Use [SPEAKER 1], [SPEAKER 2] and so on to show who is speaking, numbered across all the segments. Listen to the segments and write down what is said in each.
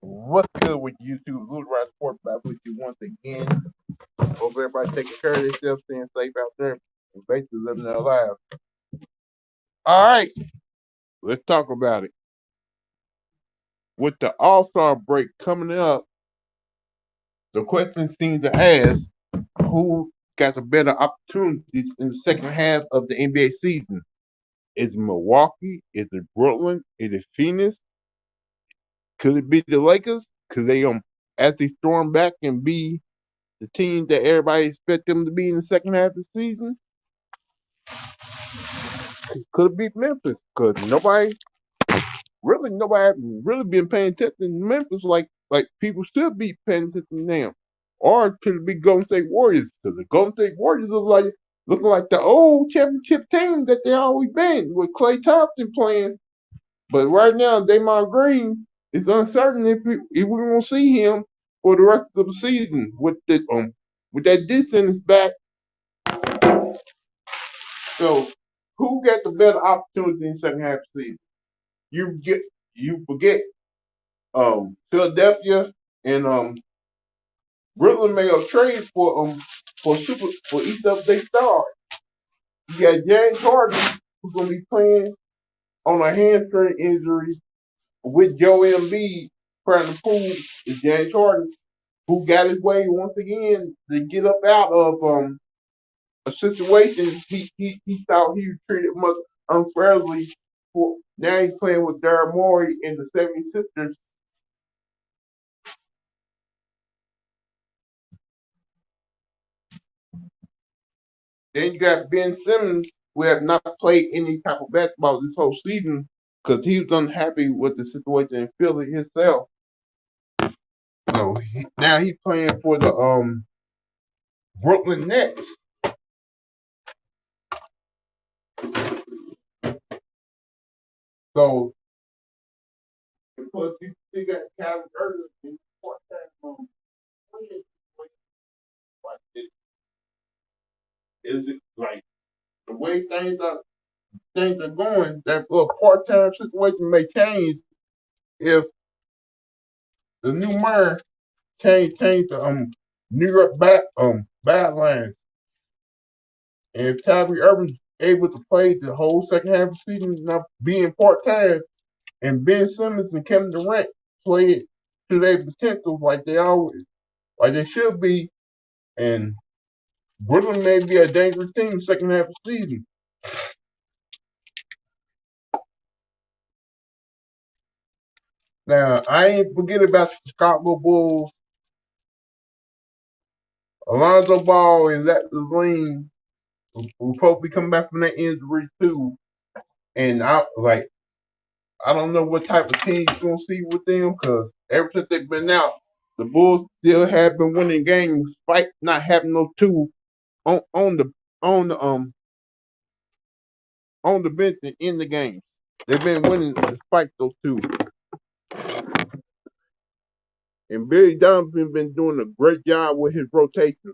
[SPEAKER 1] What's good with YouTube? Louthewritersports back with you once again. Hope everybody taking care of themselves, staying safe out there, and basically living their lives. All right, let's talk about it. With the All-Star break coming up, the question seems to ask who got the better opportunities in the second half of the NBA season. Is it Milwaukee? Is it Brooklyn? Is it Phoenix? Could it be the Lakers? Could they as they storm back and be the team that everybody expect them to be in the second half of the season? Could it be Memphis? Because nobody really been paying attention to Memphis like people should be paying attention to them. Or could it be Golden State Warriors? Because the Golden State Warriors looking like the old championship team that they always been with Klay Thompson playing. But right now, Draymond Green is uncertain if we're gonna see him for the rest of the season with that distance back. So who got the better opportunity in the second half of the season? You get you forget Philadelphia and Brooklyn may have traded for each of their stars. You got James Harden who's gonna be playing on a hamstring injury with Joe Embiid trying to prove is James Harden who got his way once again to get up out of a situation he thought he was treated much unfairly for. Now he's playing with Daryl Morey and the 76ers. Then you got Ben Simmons, who have not played any type of basketball this whole season because he was unhappy with the situation in Philly himself. So now he's playing for the Brooklyn Nets. So plus you still got Calvin Irving in part-time. Is it like the way things are going? That little part-time situation may change if the new mayor change the New York Badlands. And if Kyrie Irving's able to play the whole second half of the season, not being part time, and Ben Simmons and Kevin Durant play it to their potential like they should be, and Brooklyn may be a dangerous team second half of the season. Now I ain't forget about the Chicago Bulls. Alonzo Ball and Zach LaVine will probably come back from that injury too. And I don't know what type of team you're gonna see with them because ever since they've been out, the Bulls still have been winning games despite not having no two on the on the on the bench and in the games. They've been winning despite those two. And Billy Donovan been doing a great job with his rotation.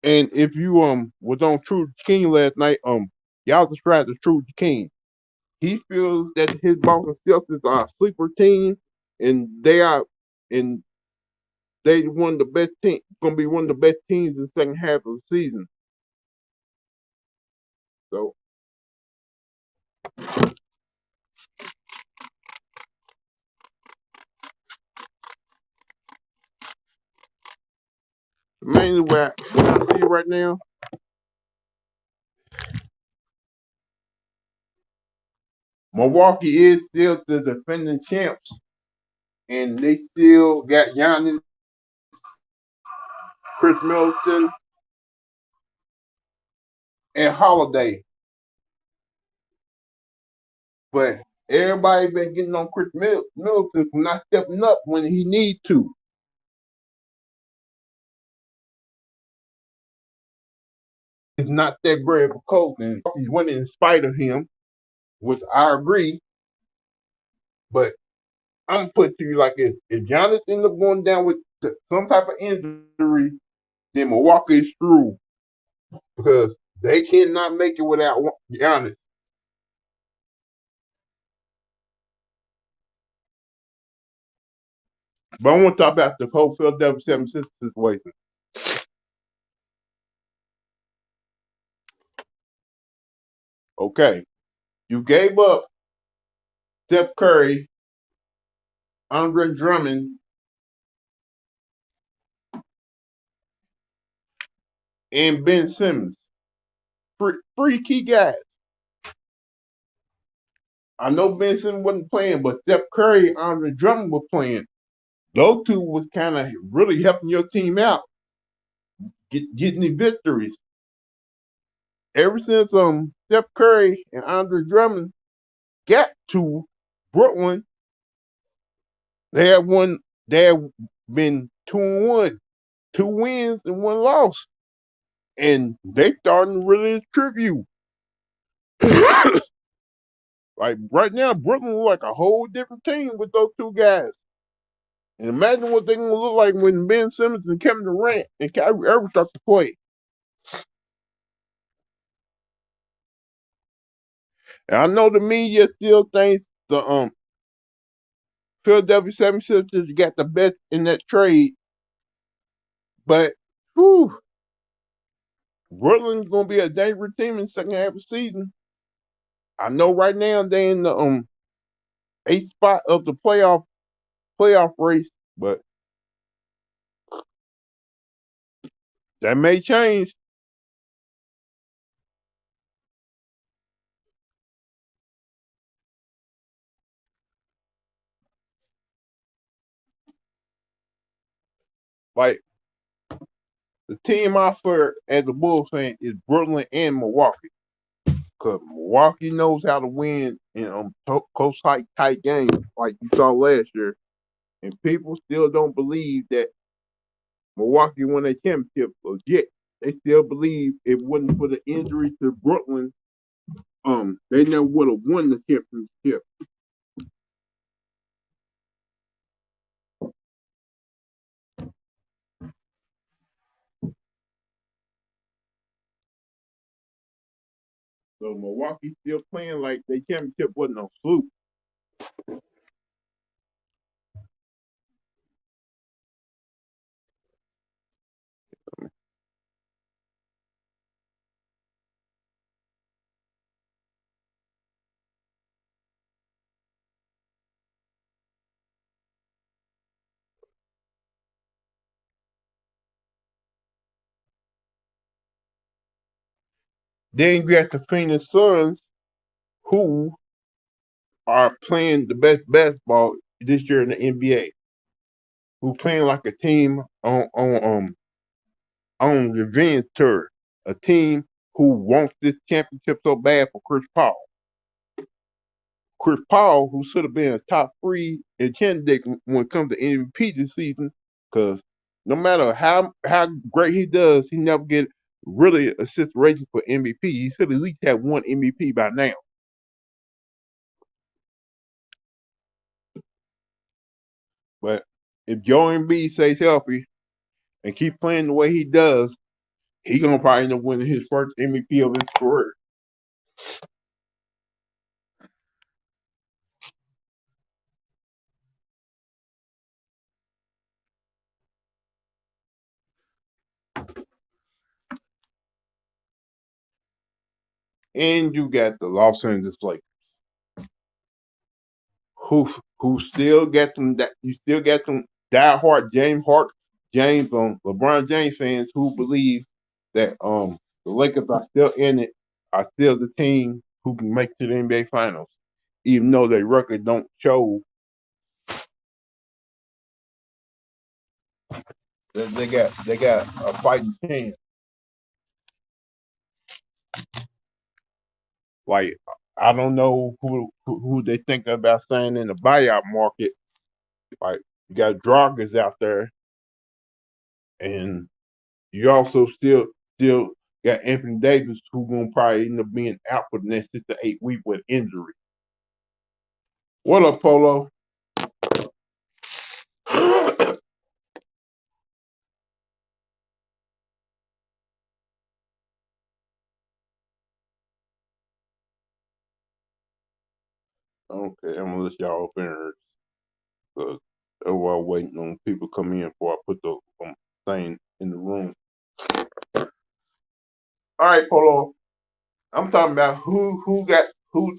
[SPEAKER 1] And if you was on True King last night, y'all described the True King. He feels that his Boston Celtics are a sleeper team, and and they one of the best team, gonna be one of the best teams in the second half of the season. So mainly what I see right now, Milwaukee is still the defending champs, and they still got Giannis, Chris Middleton, and Holiday. But everybody been getting on Chris Middleton for not stepping up when he need to. It's not that great of a coach, and he's winning in spite of him, which I agree. But I'm put to you like if Giannis ends up going down with some type of injury, then Milwaukee is through because they cannot make it without Giannis. But I want to talk about the whole Philadelphia 76 situation. Okay, you gave up Steph Curry, Andre Drummond, and Ben Simmons. Three key guys. I know Ben Simmons wasn't playing, but Steph Curry and Andre Drummond were playing. Those two was kind of really helping your team out, getting the victories. Ever since Steph Curry and Andre Drummond got to Brooklyn, they have won. They have been 2-1, 2 wins and 1 loss, and they starting to really contribute. Like right now, Brooklyn look like a whole different team with those two guys. And imagine what they're gonna look like when Ben Simmons and Kevin Durant and Kyrie Irving start to play. And I know the media still thinks the Philadelphia 76ers got the best in that trade, but whew, Brooklyn's gonna be a dangerous team in the second half of the season. I know right now they in the eighth spot of the playoff race, but that may change. Like the team I fear as a Bulls fan is Brooklyn and Milwaukee. Cause Milwaukee knows how to win in close tight games like you saw last year, and people still don't believe that Milwaukee won a championship. Yet they still believe if it wasn't for the injury to Brooklyn, they never would have won the championship. So Milwaukee still playing like the championship wasn't a fluke. Then you got the Phoenix Suns, who are playing the best basketball this year in the NBA, who playing like a team on the revenge tour, a team who wants this championship so bad for Chris Paul. Chris Paul, who should have been a top three in candidate when it comes to MVP this season, because no matter how great he does, he never get really assist rating for MVP. He should at least have one MVP by now. But if Joe Embiid stays healthy and keep playing the way he does, he gonna probably end up winning his first MVP of his career. And you got the Los Angeles Lakers, who who still got them that you still got them diehard James LeBron James fans who believe that the Lakers are still in it, are still the team who can make it to the NBA Finals, even though their record don't show that they got a fighting chance. Like I don't know who they think about signing in the buyout market. Like you got Dragas out there, and you also still got Anthony Davis, who gonna probably end up being out for the next 6 to 8 weeks with injury. What up, Polo? Okay, I'm gonna let y'all up in here. while waiting on people come in before I put the thing in the room. All right, Polo. I'm talking about who got who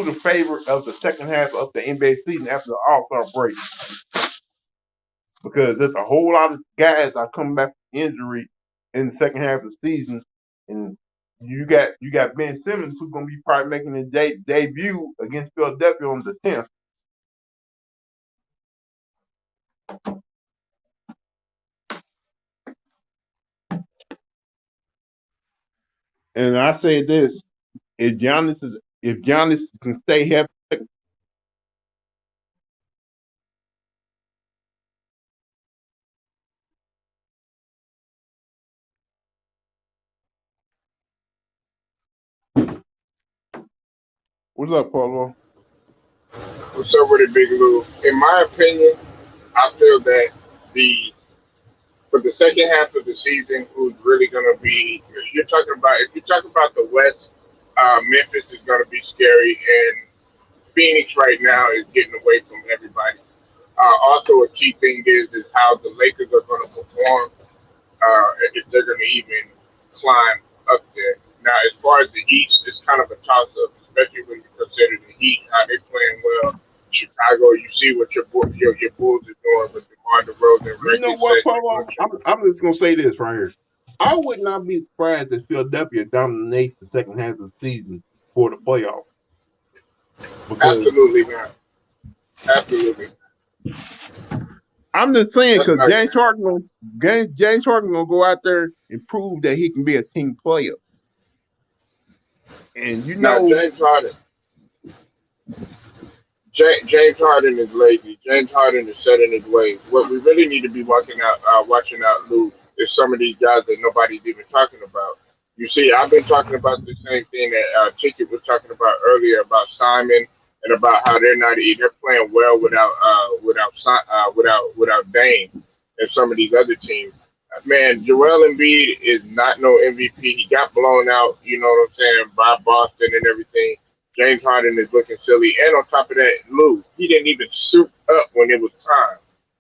[SPEAKER 1] the favorite of the second half of the NBA season after the All-Star break. Because there's a whole lot of guys that are coming back from injury in the second half of the season, and you got Ben Simmons who's gonna be probably making his debut against Philadelphia on the 10th. And I say this: if Giannis can stay healthy. What's up, Polo?
[SPEAKER 2] What's up with it, Big Lou? In my opinion, I feel that the for the second half of the season, who's really going to be? You're talking about if you talk about the West, Memphis is going to be scary, and Phoenix right now is getting away from everybody. Also, a key thing is how the Lakers are going to perform if they're going to even climb up there. Now, as far as the East, it's kind of a toss-up, especially when you consider the Heat, how they're playing well. Chicago, you see what your Bulls are doing with DeMar DeRozan,
[SPEAKER 1] You know
[SPEAKER 2] Reggie
[SPEAKER 1] what,
[SPEAKER 2] Jackson.
[SPEAKER 1] Polo? I'm just gonna say this right here. I would not be surprised if Philadelphia dominates the second half of the season for the playoffs because
[SPEAKER 2] Absolutely not. Absolutely.
[SPEAKER 1] I'm just saying
[SPEAKER 2] That's
[SPEAKER 1] because
[SPEAKER 2] not.
[SPEAKER 1] James Harden gonna go out there and prove that he can be a team player. And
[SPEAKER 2] Now, James Harden is lazy. James Harden is set in his ways. What we really need to be watching out, Lou, is some of these guys that nobody's even talking about. You see, I've been talking about the same thing that Ticket was talking about earlier about Simon and about how they're playing well without Dame and some of these other teams. Man, Joel Embiid is not no MVP. He got blown out, you know what I'm saying, by Boston and everything. James Harden is looking silly. And on top of that, Lou, he didn't even suit up when it was time.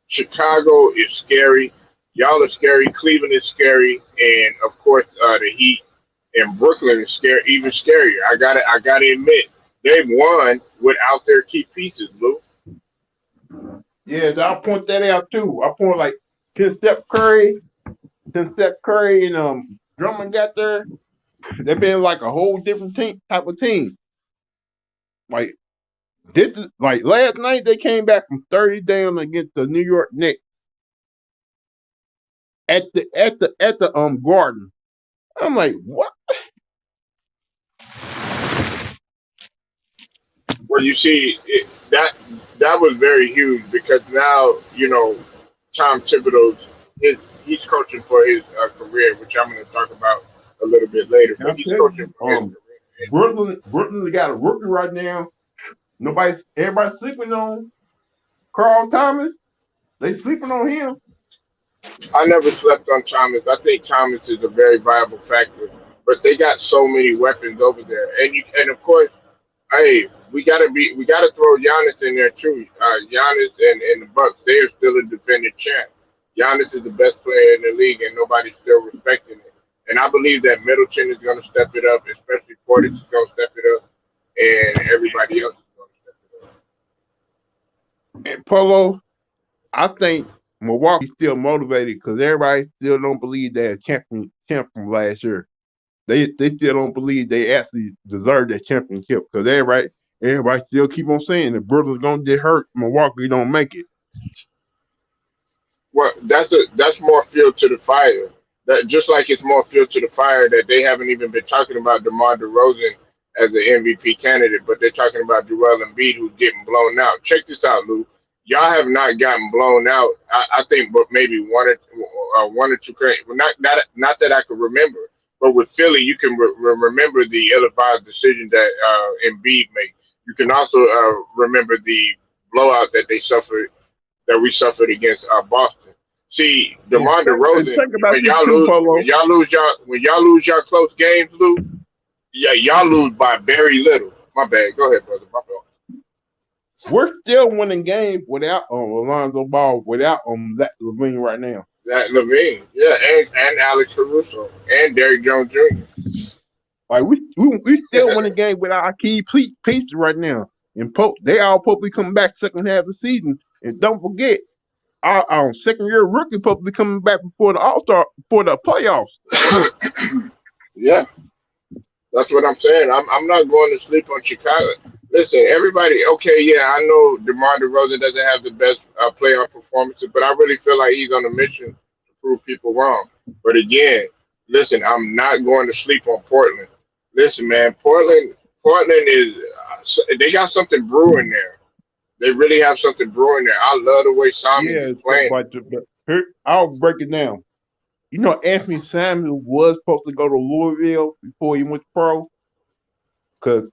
[SPEAKER 2] Chicago is scary. Y'all are scary. Cleveland is scary. And of course, the Heat and Brooklyn is scary, even scarier. I gotta admit, they've won without their key pieces, Lou.
[SPEAKER 1] yeah, I'll point that out too. I point like since Steph Curry and Drummond got there, they've been like a whole different type of team. Like this is like last night they came back from 30 down against the New York Knicks at the Garden. I'm like, what?
[SPEAKER 2] Well, you see, that was very huge because now Tom Thibodeau's his, he's coaching for his career, which I'm going to talk about a little bit later.
[SPEAKER 1] And
[SPEAKER 2] But
[SPEAKER 1] I'm
[SPEAKER 2] he's
[SPEAKER 1] telling
[SPEAKER 2] coaching
[SPEAKER 1] you,
[SPEAKER 2] for his career.
[SPEAKER 1] Brooklyn got a rookie right now. Everybody's sleeping on Carl Thomas. They sleeping on him.
[SPEAKER 2] I never slept on Thomas. I think Thomas is a very viable factor, but they got so many weapons over there, and of course, hey, we gotta throw Giannis in there too. Giannis and the Bucks, they are still a defending champ. Giannis is the best player in the league, and nobody's still respecting it. And I believe that Middleton is going to step it up, especially Portis is going to step it up, and everybody else is going to step it up.
[SPEAKER 1] And Polo, I think Milwaukee's still motivated because everybody still don't believe they're champ from last year. They still don't believe they actually deserve that championship because everybody still keep on saying the Brooklyn's gonna get hurt, Milwaukee don't make it.
[SPEAKER 2] Well, that's more fuel to the fire. That just like it's more fuel to the fire that they haven't even been talking about DeMar DeRozan as an MVP candidate, but they're talking about Joel Embiid who's getting blown out. Check this out, Lou. Y'all have not gotten blown out. I think, but maybe one or two. Well, not that I can remember. But with Philly, you can remember the ill-advised decision that Embiid made. You can also remember the blowout that we suffered against Boston. See, DeMar
[SPEAKER 1] And
[SPEAKER 2] DeRozan,
[SPEAKER 1] think about this too, Polo.
[SPEAKER 2] when y'all lose y'all close games, Lou, yeah, y'all lose by very little. My bad. Go ahead, brother. My bad.
[SPEAKER 1] We're still winning games without Alonzo Ball, without Zach Levine right now.
[SPEAKER 2] That Levine, yeah, and Alex Caruso and Derrick Jones Jr.
[SPEAKER 1] Like we still winning games without our key pieces right now. And they all probably coming back second half of the season. And don't forget, our second year rookie probably coming back before the All-Star for the playoffs.
[SPEAKER 2] Yeah, that's what I'm saying. I'm not going to sleep on Chicago. Listen, everybody. Okay, yeah, I know DeMar DeRozan doesn't have the best playoff performances, but I really feel like he's on a mission to prove people wrong. But again, listen, I'm not going to sleep on Portland. Listen, man, Portland is they got something brewing there. They really have something brewing there. I love the way Simons is
[SPEAKER 1] Yeah,
[SPEAKER 2] playing.
[SPEAKER 1] but here, I'll break it down. You know, Anthony Samuel was supposed to go to Louisville before he went pro, because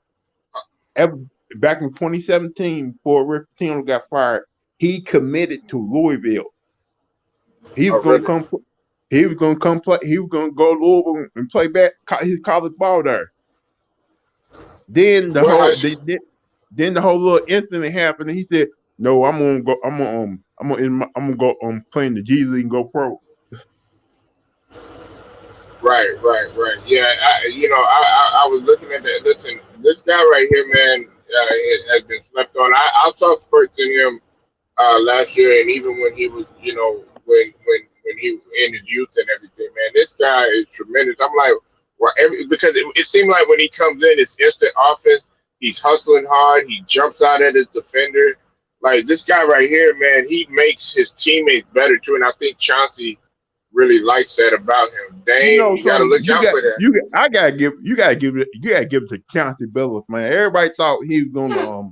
[SPEAKER 1] back in 2017, before Rick Pitino got fired, he committed to Louisville. He was
[SPEAKER 2] Oh,
[SPEAKER 1] gonna
[SPEAKER 2] really?
[SPEAKER 1] come. He was gonna come play. He was gonna go to Louisville and play back his college ball there. Then
[SPEAKER 2] What high?
[SPEAKER 1] then the whole little incident happened, and he said, "No, I'm gonna go. I'm gonna go play in the G League and go pro."
[SPEAKER 2] Right. Yeah, I was looking at that. Listen, this guy right here, man, has been slept on. I saw spurts in him last year, and even when he was, when he in his youth and everything, man, this guy is tremendous. I'm like, well, because it seemed like when he comes in, it's instant offense. He's hustling hard. He jumps out at his defender. Like this guy right here, man, he makes his teammates better too, and I think Chauncey really likes that about him.
[SPEAKER 1] You
[SPEAKER 2] Dame,
[SPEAKER 1] know,
[SPEAKER 2] you got to
[SPEAKER 1] some
[SPEAKER 2] look out for that.
[SPEAKER 1] I gotta give it to Chauncey Billups, man. Everybody thought he was gonna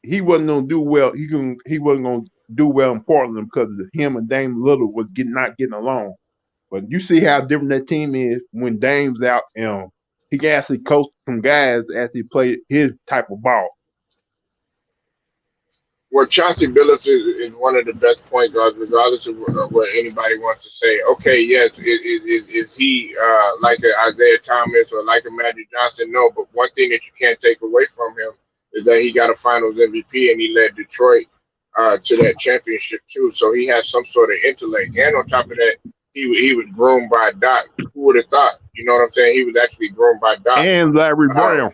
[SPEAKER 1] he wasn't gonna do well. He wasn't gonna do well in Portland because him and Dame Little was not getting along. But you see how different that team is when Dame's out, and he can actually coach some guys as he play his type of ball.
[SPEAKER 2] Well, Chauncey Billups is one of the best point guards, regardless of what anybody wants to say. Okay, yes, is he like a Isaiah Thomas or like a Magic Johnson? No, but one thing that you can't take away from him is that he got a Finals MVP and he led Detroit to that championship too. So he has some sort of intellect, and on top of that, he was groomed by Doc. Who would have thought? You know what I'm saying? He was actually groomed by Doc.
[SPEAKER 1] And Larry
[SPEAKER 2] Uh,
[SPEAKER 1] Brown.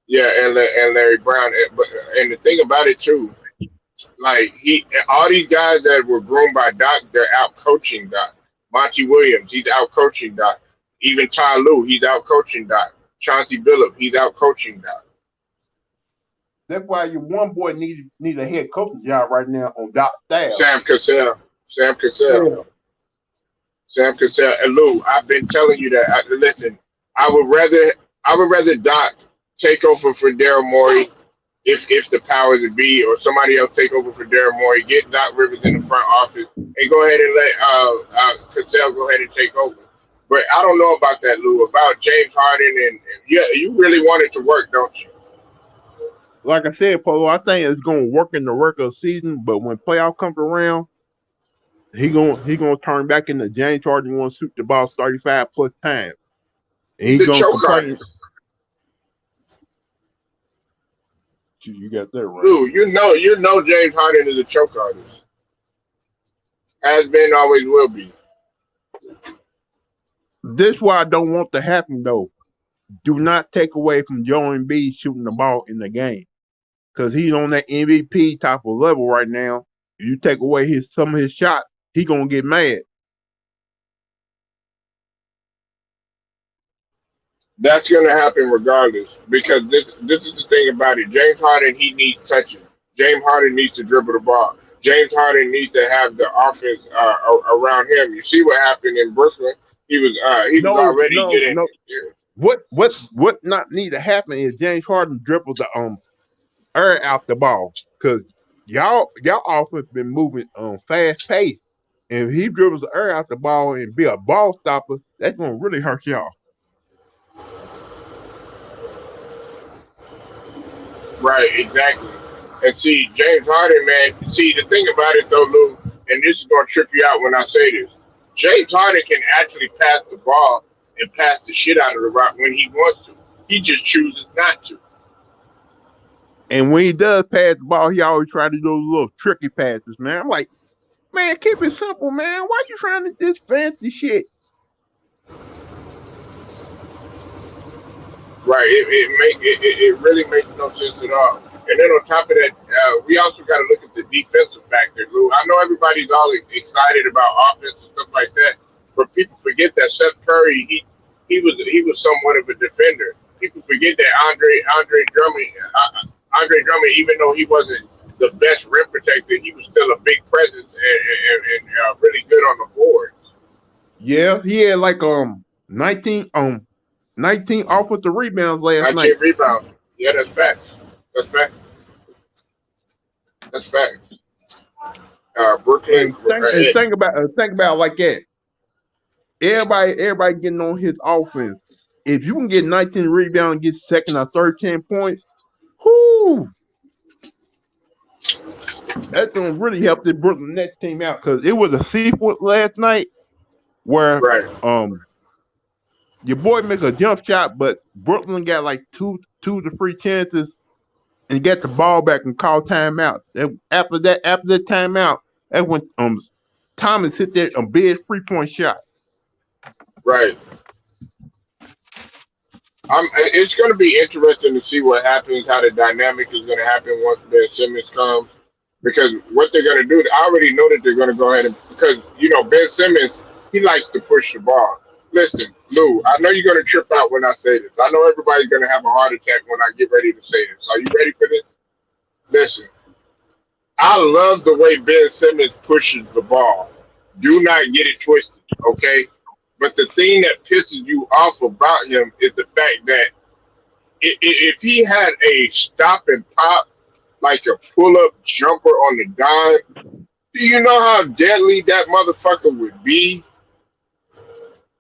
[SPEAKER 2] yeah, and Larry Brown. And the thing about it too, like all these guys that were groomed by Doc, they're out coaching Doc. Monty Williams, he's out coaching Doc. Even Ty Lue, he's out coaching Doc. Chauncey Billups, he's out coaching Doc.
[SPEAKER 1] That's why your one boy needs a head coaching job right now on Doc's staff.
[SPEAKER 2] Sam Cassell, Sam Cassell,
[SPEAKER 1] Yeah.
[SPEAKER 2] Sam Cassell, and Lou. I've been telling you that. Listen, I would rather Doc take over for Daryl Morey if the powers that be or somebody else take over for Daryl Morey, get Doc Rivers in the front office, and go ahead and let Cassell go ahead and take over. But I don't know about that, Lou. About James Harden, and yeah, you really want it to work, don't you?
[SPEAKER 1] Like I said, Polo, I think it's gonna work in the regular season, but when playoff comes around, he gonna turn back into James Harden, want to shoot the ball 35 plus times, and
[SPEAKER 2] He's
[SPEAKER 1] he's
[SPEAKER 2] a
[SPEAKER 1] gonna
[SPEAKER 2] choke
[SPEAKER 1] complain.
[SPEAKER 2] artist.
[SPEAKER 1] You got that right.
[SPEAKER 2] Lou, you know James Harden is a choke artist. Has been, always will be.
[SPEAKER 1] This why I don't want to happen though. Do not take away from Joel Embiid shooting the ball in the game, because he's on that MVP type of level right now. You take away some of his shots, he gonna get mad.
[SPEAKER 2] That's going to happen regardless because this is the thing about it. James Harden, he needs touching. James Harden needs to dribble the ball. James Harden needs to have the offense around him. You see what happened in Brooklyn? He was
[SPEAKER 1] No,
[SPEAKER 2] already
[SPEAKER 1] no,
[SPEAKER 2] getting.
[SPEAKER 1] no. What not need to happen is James Harden dribble the air out the ball, because y'all offense been moving fast pace. And if he dribbles the air out the ball and be a ball stopper, that's gonna really hurt y'all.
[SPEAKER 2] Right, exactly. And see, James Harden, man. See, the thing about it though, Lou, and this is going to trip you out when I say this. James Harden can actually pass the ball and pass the shit out of the rock when he wants to. He just chooses not to.
[SPEAKER 1] And when he does pass the ball, he always try to do those little tricky passes, man. I'm like, man, keep it simple, man. Why you trying to do this fancy shit?
[SPEAKER 2] Right. It really makes no sense at all. And then on top of that, we also got to look at the defensive factor, Lou. I know everybody's all excited about offense and stuff like that, but people forget that Seth Curry, he was somewhat of a defender. People forget that Andre Drummond, even though he wasn't the best rim protector, he was still a big presence and really good on the board.
[SPEAKER 1] Yeah, he had like 19 offensive rebounds last
[SPEAKER 2] 19
[SPEAKER 1] night.
[SPEAKER 2] rebounds. Yeah, that's facts. That's facts. That's facts. Brooklyn.
[SPEAKER 1] And think about it like that. Everybody getting on his offense. If you can get 19 rebounds and get second or 13 points, whoo, that's gonna really help the Brooklyn Nets team out because it was a sequence last night where
[SPEAKER 2] Right.
[SPEAKER 1] your boy make a jump shot, but Brooklyn got like two to three chances and get the ball back and call timeout. After that timeout, that's when Thomas hit that a big 3-point shot.
[SPEAKER 2] Right. It's going to be interesting to see what happens, how the dynamic is going to happen once Ben Simmons comes. Because what they're going to do, I already know that they're going to go ahead and, because, Ben Simmons, he likes to push the ball. Listen, Lou, I know you're going to trip out when I say this. I know everybody's going to have a heart attack when I get ready to say this. Are you ready for this? Listen, I love the way Ben Simmons pushes the ball. Do not get it twisted, okay? But the thing that pisses you off about him is the fact that if he had a stop and pop, like a pull-up jumper on the dime, do you know how deadly that motherfucker would be?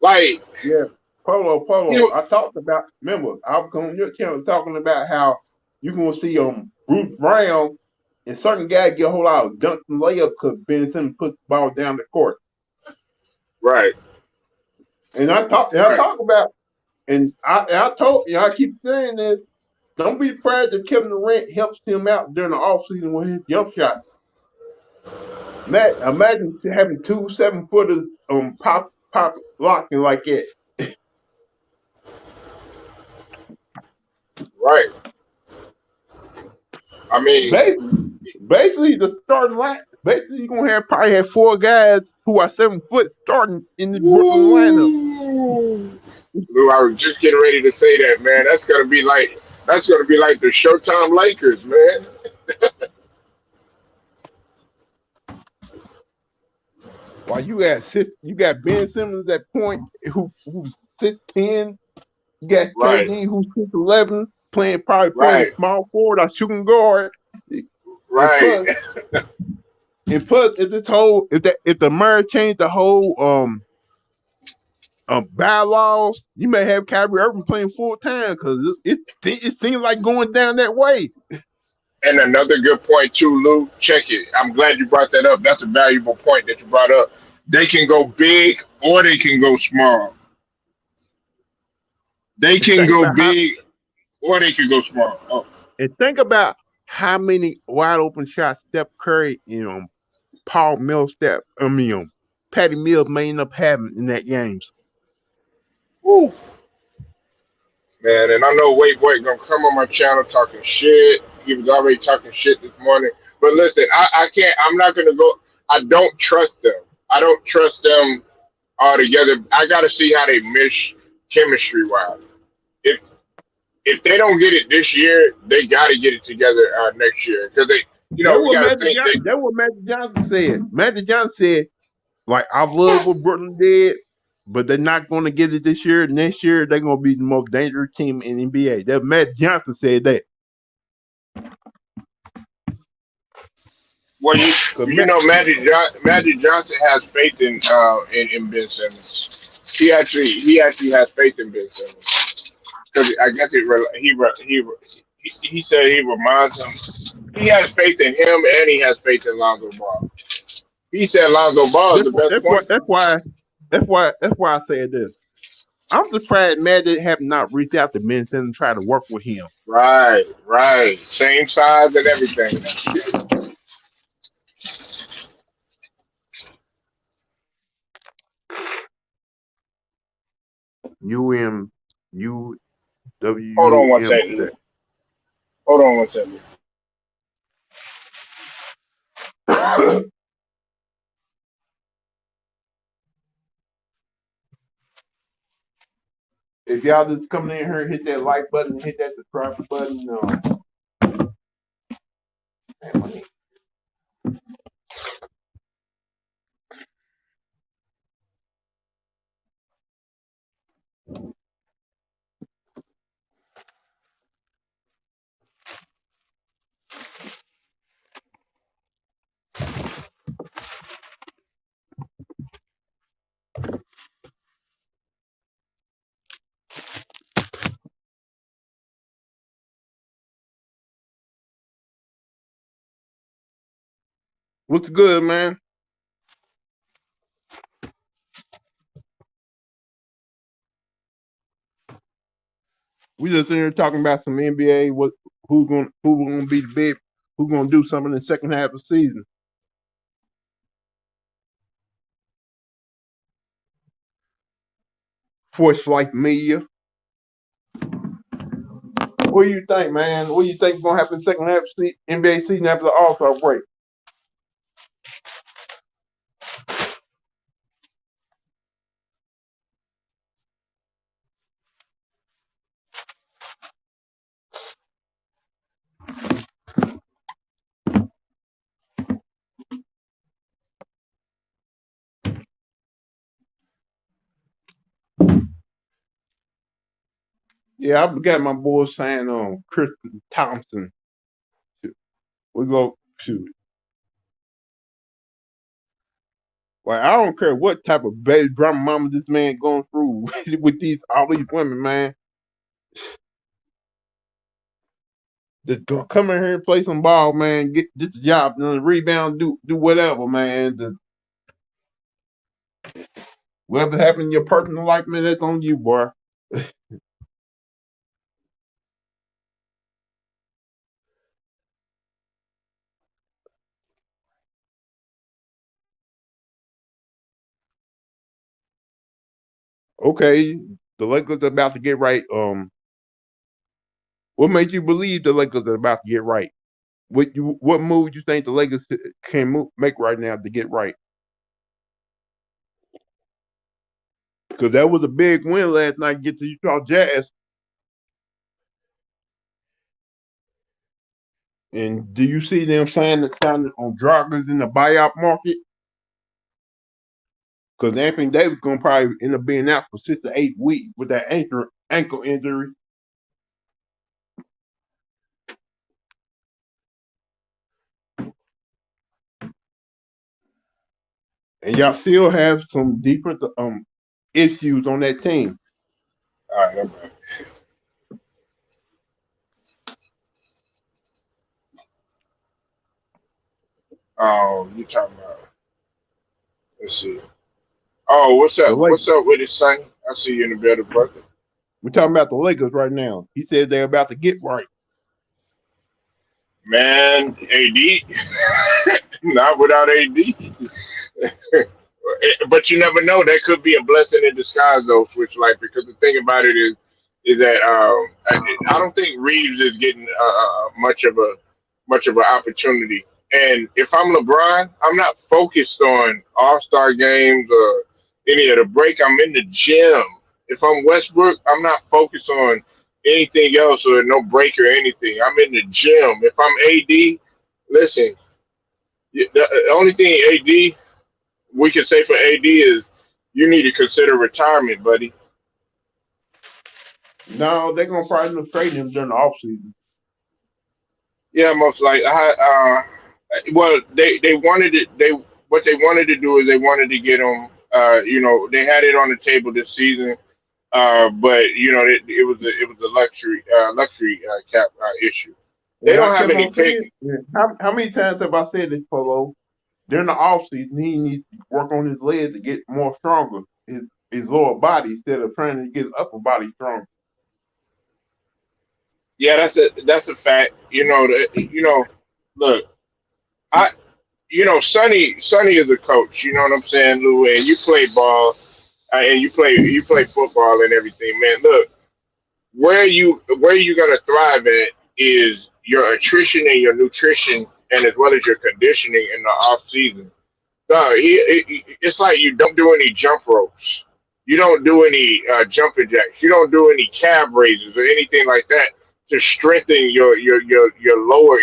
[SPEAKER 2] Like,
[SPEAKER 1] yeah, Polo. I talked about. Remember, I was on your channel talking about how you gonna see Bruce Brown and certain guys get a whole lot of dunks and layups because Ben Simmons put the ball down the court.
[SPEAKER 2] right.
[SPEAKER 1] And I talk about, and I told you, I keep saying this. Don't be surprised if Kevin Durant helps him out during the offseason with his jump shot. Imagine having 2 7-footers pop locking like that.
[SPEAKER 2] Right. I mean,
[SPEAKER 1] basically the starting line. Basically, you're gonna probably have 4 guys who are 7 foot starting in the Brooklyn lineup.
[SPEAKER 2] Lou, I was just getting ready to say that, man. That's gonna be like the Showtime Lakers, man.
[SPEAKER 1] While you got Ben Simmons at point who's 6'10". You got
[SPEAKER 2] Right.
[SPEAKER 1] KD who's 6'11", playing
[SPEAKER 2] Right.
[SPEAKER 1] small forward or shooting guard.
[SPEAKER 2] Right.
[SPEAKER 1] And plus, if the mayor changed the whole bylaws, you may have Kyrie Irving playing full time because it seems like going down that way.
[SPEAKER 2] And another good point too, Lou. Check it. I'm glad you brought that up. That's a valuable point that you brought up. They can go big or they can go small. They can go big or they can go small. Oh.
[SPEAKER 1] And think about how many wide open shots Steph Curry and Paul Millsap, Patty Mills may end up having in that games.
[SPEAKER 2] Oof. Man, and I know Wait gonna come on my channel talking shit. He was already talking shit this morning. But listen, I can't. I'm not gonna go. I don't trust them. I don't trust them altogether. I gotta see how they mesh chemistry wise. If they don't get it this year, they got to get it together next year because we got to think.
[SPEAKER 1] That's what Magic Johnson said. Magic Johnson said, like, I love what Brooklyn did, but they're not going to get it this year. Next year, they're going to be the most dangerous team in the NBA. That Magic Johnson said that.
[SPEAKER 2] Well, Magic Johnson has faith in Ben Simmons. He actually has faith in Ben Simmons because I guess he said he reminds him. He has faith in him and he has faith in Lonzo Ball. He said Lonzo Ball is the best point.
[SPEAKER 1] That's why I said this. I'm surprised Madden have not reached out to Ben Simmons and try to work with him.
[SPEAKER 2] Right. Same size and everything.
[SPEAKER 1] UM U
[SPEAKER 2] Hold on one
[SPEAKER 1] WM.
[SPEAKER 2] second. Hold on one second.
[SPEAKER 1] If y'all just coming in here, hit that like button, hit that subscribe button. What's good, man? We just in here talking about some NBA. Who's gonna be the big? Who's gonna do something in the second half of the season? For Slight Media. What do you think, man? What do you think is gonna happen in the second half of the NBA season after the All-Star break? Yeah, I got my boy saying Chris Thompson. We go shoot. Like I don't care what type of baby drama mama this man going through with these all these women, man. Just go come in here and play some ball, man. Get the job, rebound, do whatever, man. Whatever happened in your personal life, man, that's on you, boy. Okay, the Lakers are about to get right. What makes you believe the Lakers are about to get right? What move you think the Lakers can make right now to get right? Because that was a big win last night. Get the Utah Jazz. And do you see them signing on Dragic in the buyout market? Because Anthony Davis gonna probably end up being out for 6 to 8 weeks with that ankle injury. And y'all still have some defensive issues on that team.
[SPEAKER 2] All right, I'm back. You talking about? Let's see. Oh, what's
[SPEAKER 1] The
[SPEAKER 2] up?
[SPEAKER 1] Lakers.
[SPEAKER 2] What's up with his son? I see you in the better brother.
[SPEAKER 1] We're talking about the Lakers right now. He said they're about to get right.
[SPEAKER 2] Man, AD, not without AD. But you never know. That could be a blessing in disguise, though. Switch life, because the thing about it is that I don't think Reeves is getting much of an opportunity. And if I'm LeBron, I'm not focused on All Star games or any of the break. I'm in the gym. If I'm Westbrook, I'm not focused on anything else or no break or anything. I'm in the gym. If I'm AD, listen, the only thing AD we can say for AD is you need to consider retirement, buddy.
[SPEAKER 1] No, they're gonna probably trade him during the offseason.
[SPEAKER 2] Yeah, most like well, they wanted it. They what they wanted to do is they wanted to get him. They had it on the table this season, but it was a luxury cap issue. They
[SPEAKER 1] And I
[SPEAKER 2] don't have
[SPEAKER 1] kept
[SPEAKER 2] any
[SPEAKER 1] on
[SPEAKER 2] pick.
[SPEAKER 1] saying, how many times have I said this, Polo? During the offseason, he needs to work on his leg to get more stronger. his lower body instead of trying to get his upper body strong.
[SPEAKER 2] Yeah, that's a fact. Look, I Sonny is a coach. You know what I'm saying, Lou? And you play ball, and you play football and everything, man. Look, where you gonna thrive at is your attrition and your nutrition, and as well as your conditioning in the off season. It's like you don't do any jump ropes. You don't do any jumping jacks. You don't do any calf raises or anything like that to strengthen your lower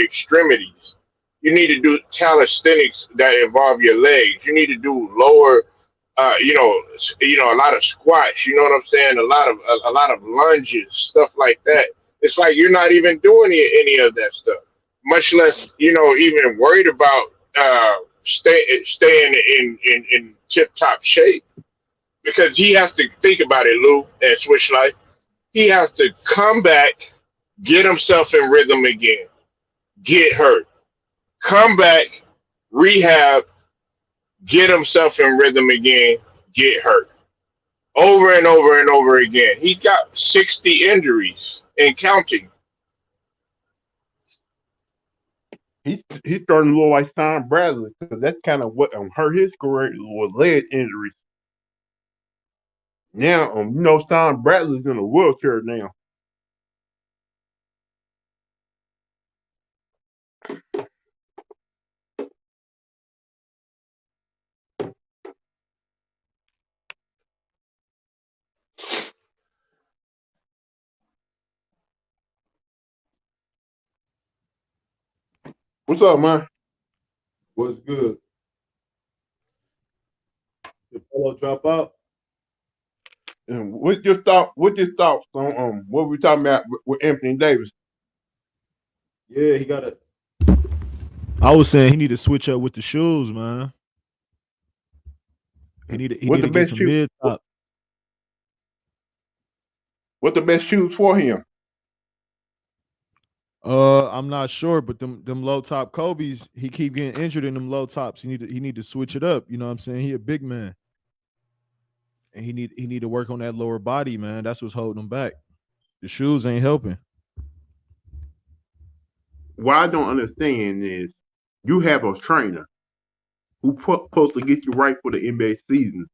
[SPEAKER 2] extremities. You need to do calisthenics that involve your legs. You need to do lower, a lot of squats. You know what I'm saying? A lot of lunges, stuff like that. It's like you're not even doing any of that stuff, much less even worried about staying in tip top shape, because he has to think about it, Lou and Switch Life. He has to come back, get himself in rhythm again, get hurt, come back, rehab, get himself in rhythm again, get hurt, over and over and over again. He's got 60 injuries and counting.
[SPEAKER 1] He's starting to look like Sean Bradley because that's kind of what hurt his career was leg injuries. Now, Sean Bradley's in a wheelchair now. What's up, man?
[SPEAKER 3] What's good? Did Polo drop out?
[SPEAKER 1] And what's your thoughts on what we talking about with Anthony Davis?
[SPEAKER 3] Yeah, he got it. I was saying he need to switch up with the shoes, man. He need
[SPEAKER 1] What's
[SPEAKER 3] to
[SPEAKER 1] the
[SPEAKER 3] get
[SPEAKER 1] best
[SPEAKER 3] some
[SPEAKER 1] shoe?
[SPEAKER 3] mid top.
[SPEAKER 1] What the best shoes for him?
[SPEAKER 3] I'm not sure, but them low top Kobe's, he keep getting injured in them low tops. He need to switch it up. You know what I'm saying? He a big man, and he need to work on that lower body, man. That's what's holding him back. The shoes ain't helping.
[SPEAKER 1] What I don't understand is you have a trainer who supposed to get you right for the NBA season.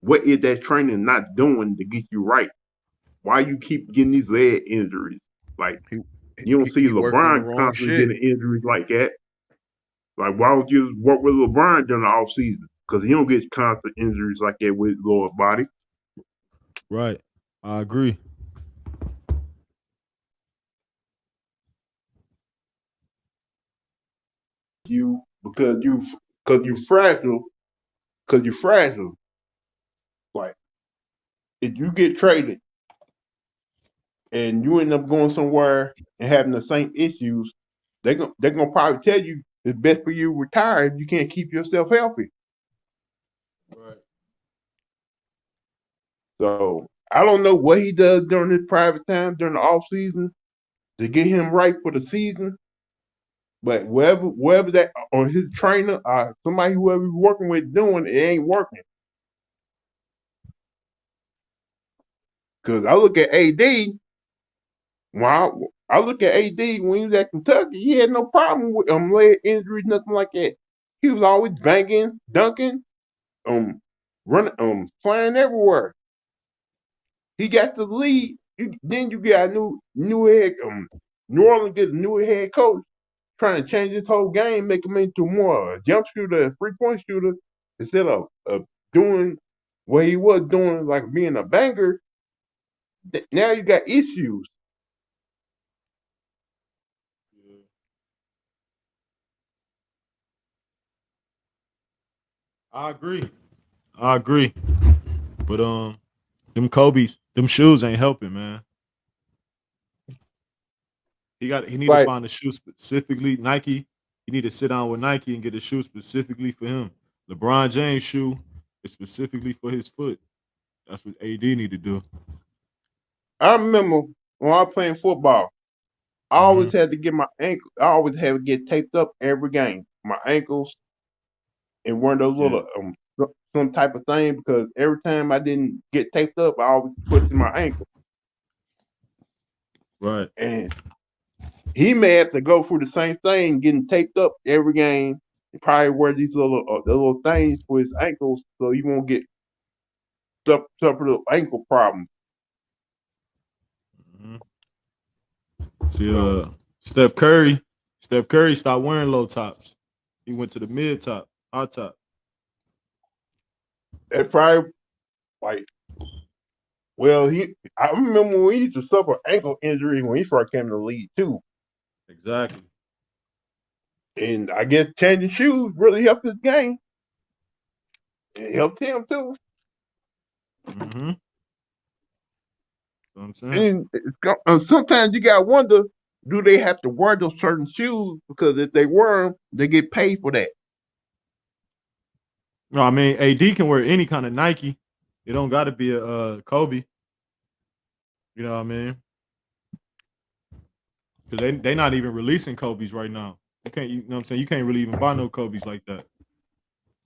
[SPEAKER 1] What is that trainer not doing to get you right? Why you keep getting these leg injuries? Like
[SPEAKER 3] He
[SPEAKER 1] you don't see
[SPEAKER 3] he working on the
[SPEAKER 1] LeBron
[SPEAKER 3] wrong
[SPEAKER 1] constantly
[SPEAKER 3] shit.
[SPEAKER 1] getting injuries like that. Like why would you work with LeBron during the off season? Because he don't get constant injuries like that with lower body.
[SPEAKER 3] Right. I agree.
[SPEAKER 1] You because you fragile because you're fragile. Like if you get traded and you end up going somewhere and having the same issues, they're gonna probably tell you it's best for you to retire if you can't keep yourself healthy.
[SPEAKER 3] Right.
[SPEAKER 1] So I don't know what he does during his private time during the off season to get him right for the season. But wherever that or his trainer or somebody whoever he's working with doing it ain't working. Cause I look at AD when I look at AD when he was at Kentucky, he had no problem with leg injuries, nothing like that. He was always banging, dunking, running, flying everywhere. He got the lead. Then you got a new head. New Orleans get a new head coach trying to change his whole game, make him into more a jump shooter, a 3-point shooter, instead of doing what he was doing, like being a banger. Now you got issues.
[SPEAKER 3] Yeah. I agree. I agree. But them Kobe's, them shoes ain't helping, man. He need to
[SPEAKER 1] Like
[SPEAKER 3] find a shoe specifically Nike. He need to sit down with Nike and get a shoe specifically for him. LeBron James shoe is specifically for his foot. That's what AD need to do.
[SPEAKER 1] I remember when I was playing football, I
[SPEAKER 3] Hmm.
[SPEAKER 1] always had to get my ankle. I always had to get taped up every game. My ankles and one of those
[SPEAKER 3] Yeah.
[SPEAKER 1] little some type of thing because every time I didn't get taped up, I always twisted my ankle.
[SPEAKER 3] Right.
[SPEAKER 1] And he may have to go through the same thing, getting taped up every game. He probably wear these the little things for his ankles so he won't get suffer the ankle problems.
[SPEAKER 3] Mm-hmm. See,
[SPEAKER 1] So
[SPEAKER 3] Steph Curry stopped wearing low tops. He went to the mid top, high top.
[SPEAKER 1] that probably like well I remember when he used to suffer ankle injury when he first came to the league too.
[SPEAKER 3] Exactly.
[SPEAKER 1] And I guess changing shoes really helped his game. It helped him too.
[SPEAKER 3] Mm-hmm. What I'm saying.
[SPEAKER 1] And sometimes you gotta wonder, do they have to wear those certain shoes? Because if they wear them, they get paid for that.
[SPEAKER 3] No, I mean AD can wear any kind of Nike. It don't got to be a Kobe. You know what I mean? Because they not even releasing Kobe's right now. You can't. You know what I'm saying? You can't really even buy no Kobe's like that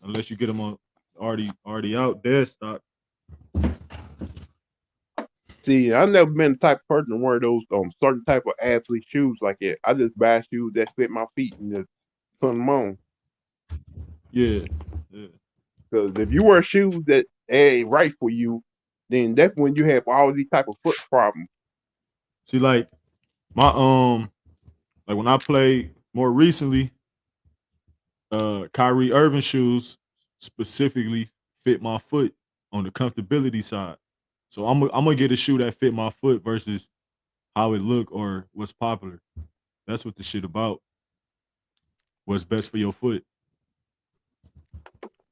[SPEAKER 3] unless you get them on already out dead stock.
[SPEAKER 1] See, I've never been the type of person to wear those certain type of athlete shoes like that. I just buy shoes that fit my feet and just put them on.
[SPEAKER 3] Yeah. Yeah.
[SPEAKER 1] Because if you wear shoes that ain't right for you, then that's when you have all these type of foot problems.
[SPEAKER 3] See, like my like when I played more recently, Kyrie Irving shoes specifically fit my foot on the comfortability side. So I'm gonna get a shoe that fit my foot versus how it look or what's popular. That's what the shit about. What's best for your foot.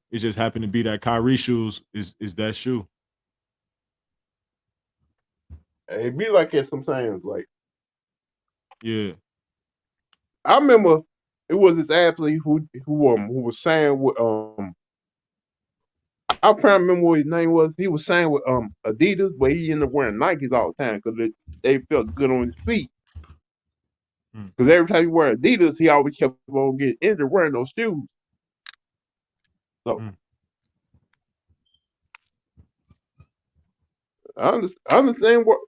[SPEAKER 3] It just happened to be that Kyrie shoes is that shoe.
[SPEAKER 1] It be like that sometimes. Like
[SPEAKER 3] Yeah.
[SPEAKER 1] I remember, it was this athlete who was signed with I can't remember what his name was. He was signed with Adidas, but he ended up wearing Nikes all the time because they felt good on his feet.
[SPEAKER 3] Mm.
[SPEAKER 1] Because every time he wear Adidas, he always kept on getting injured wearing those shoes. So
[SPEAKER 3] Mm.
[SPEAKER 1] I understand what.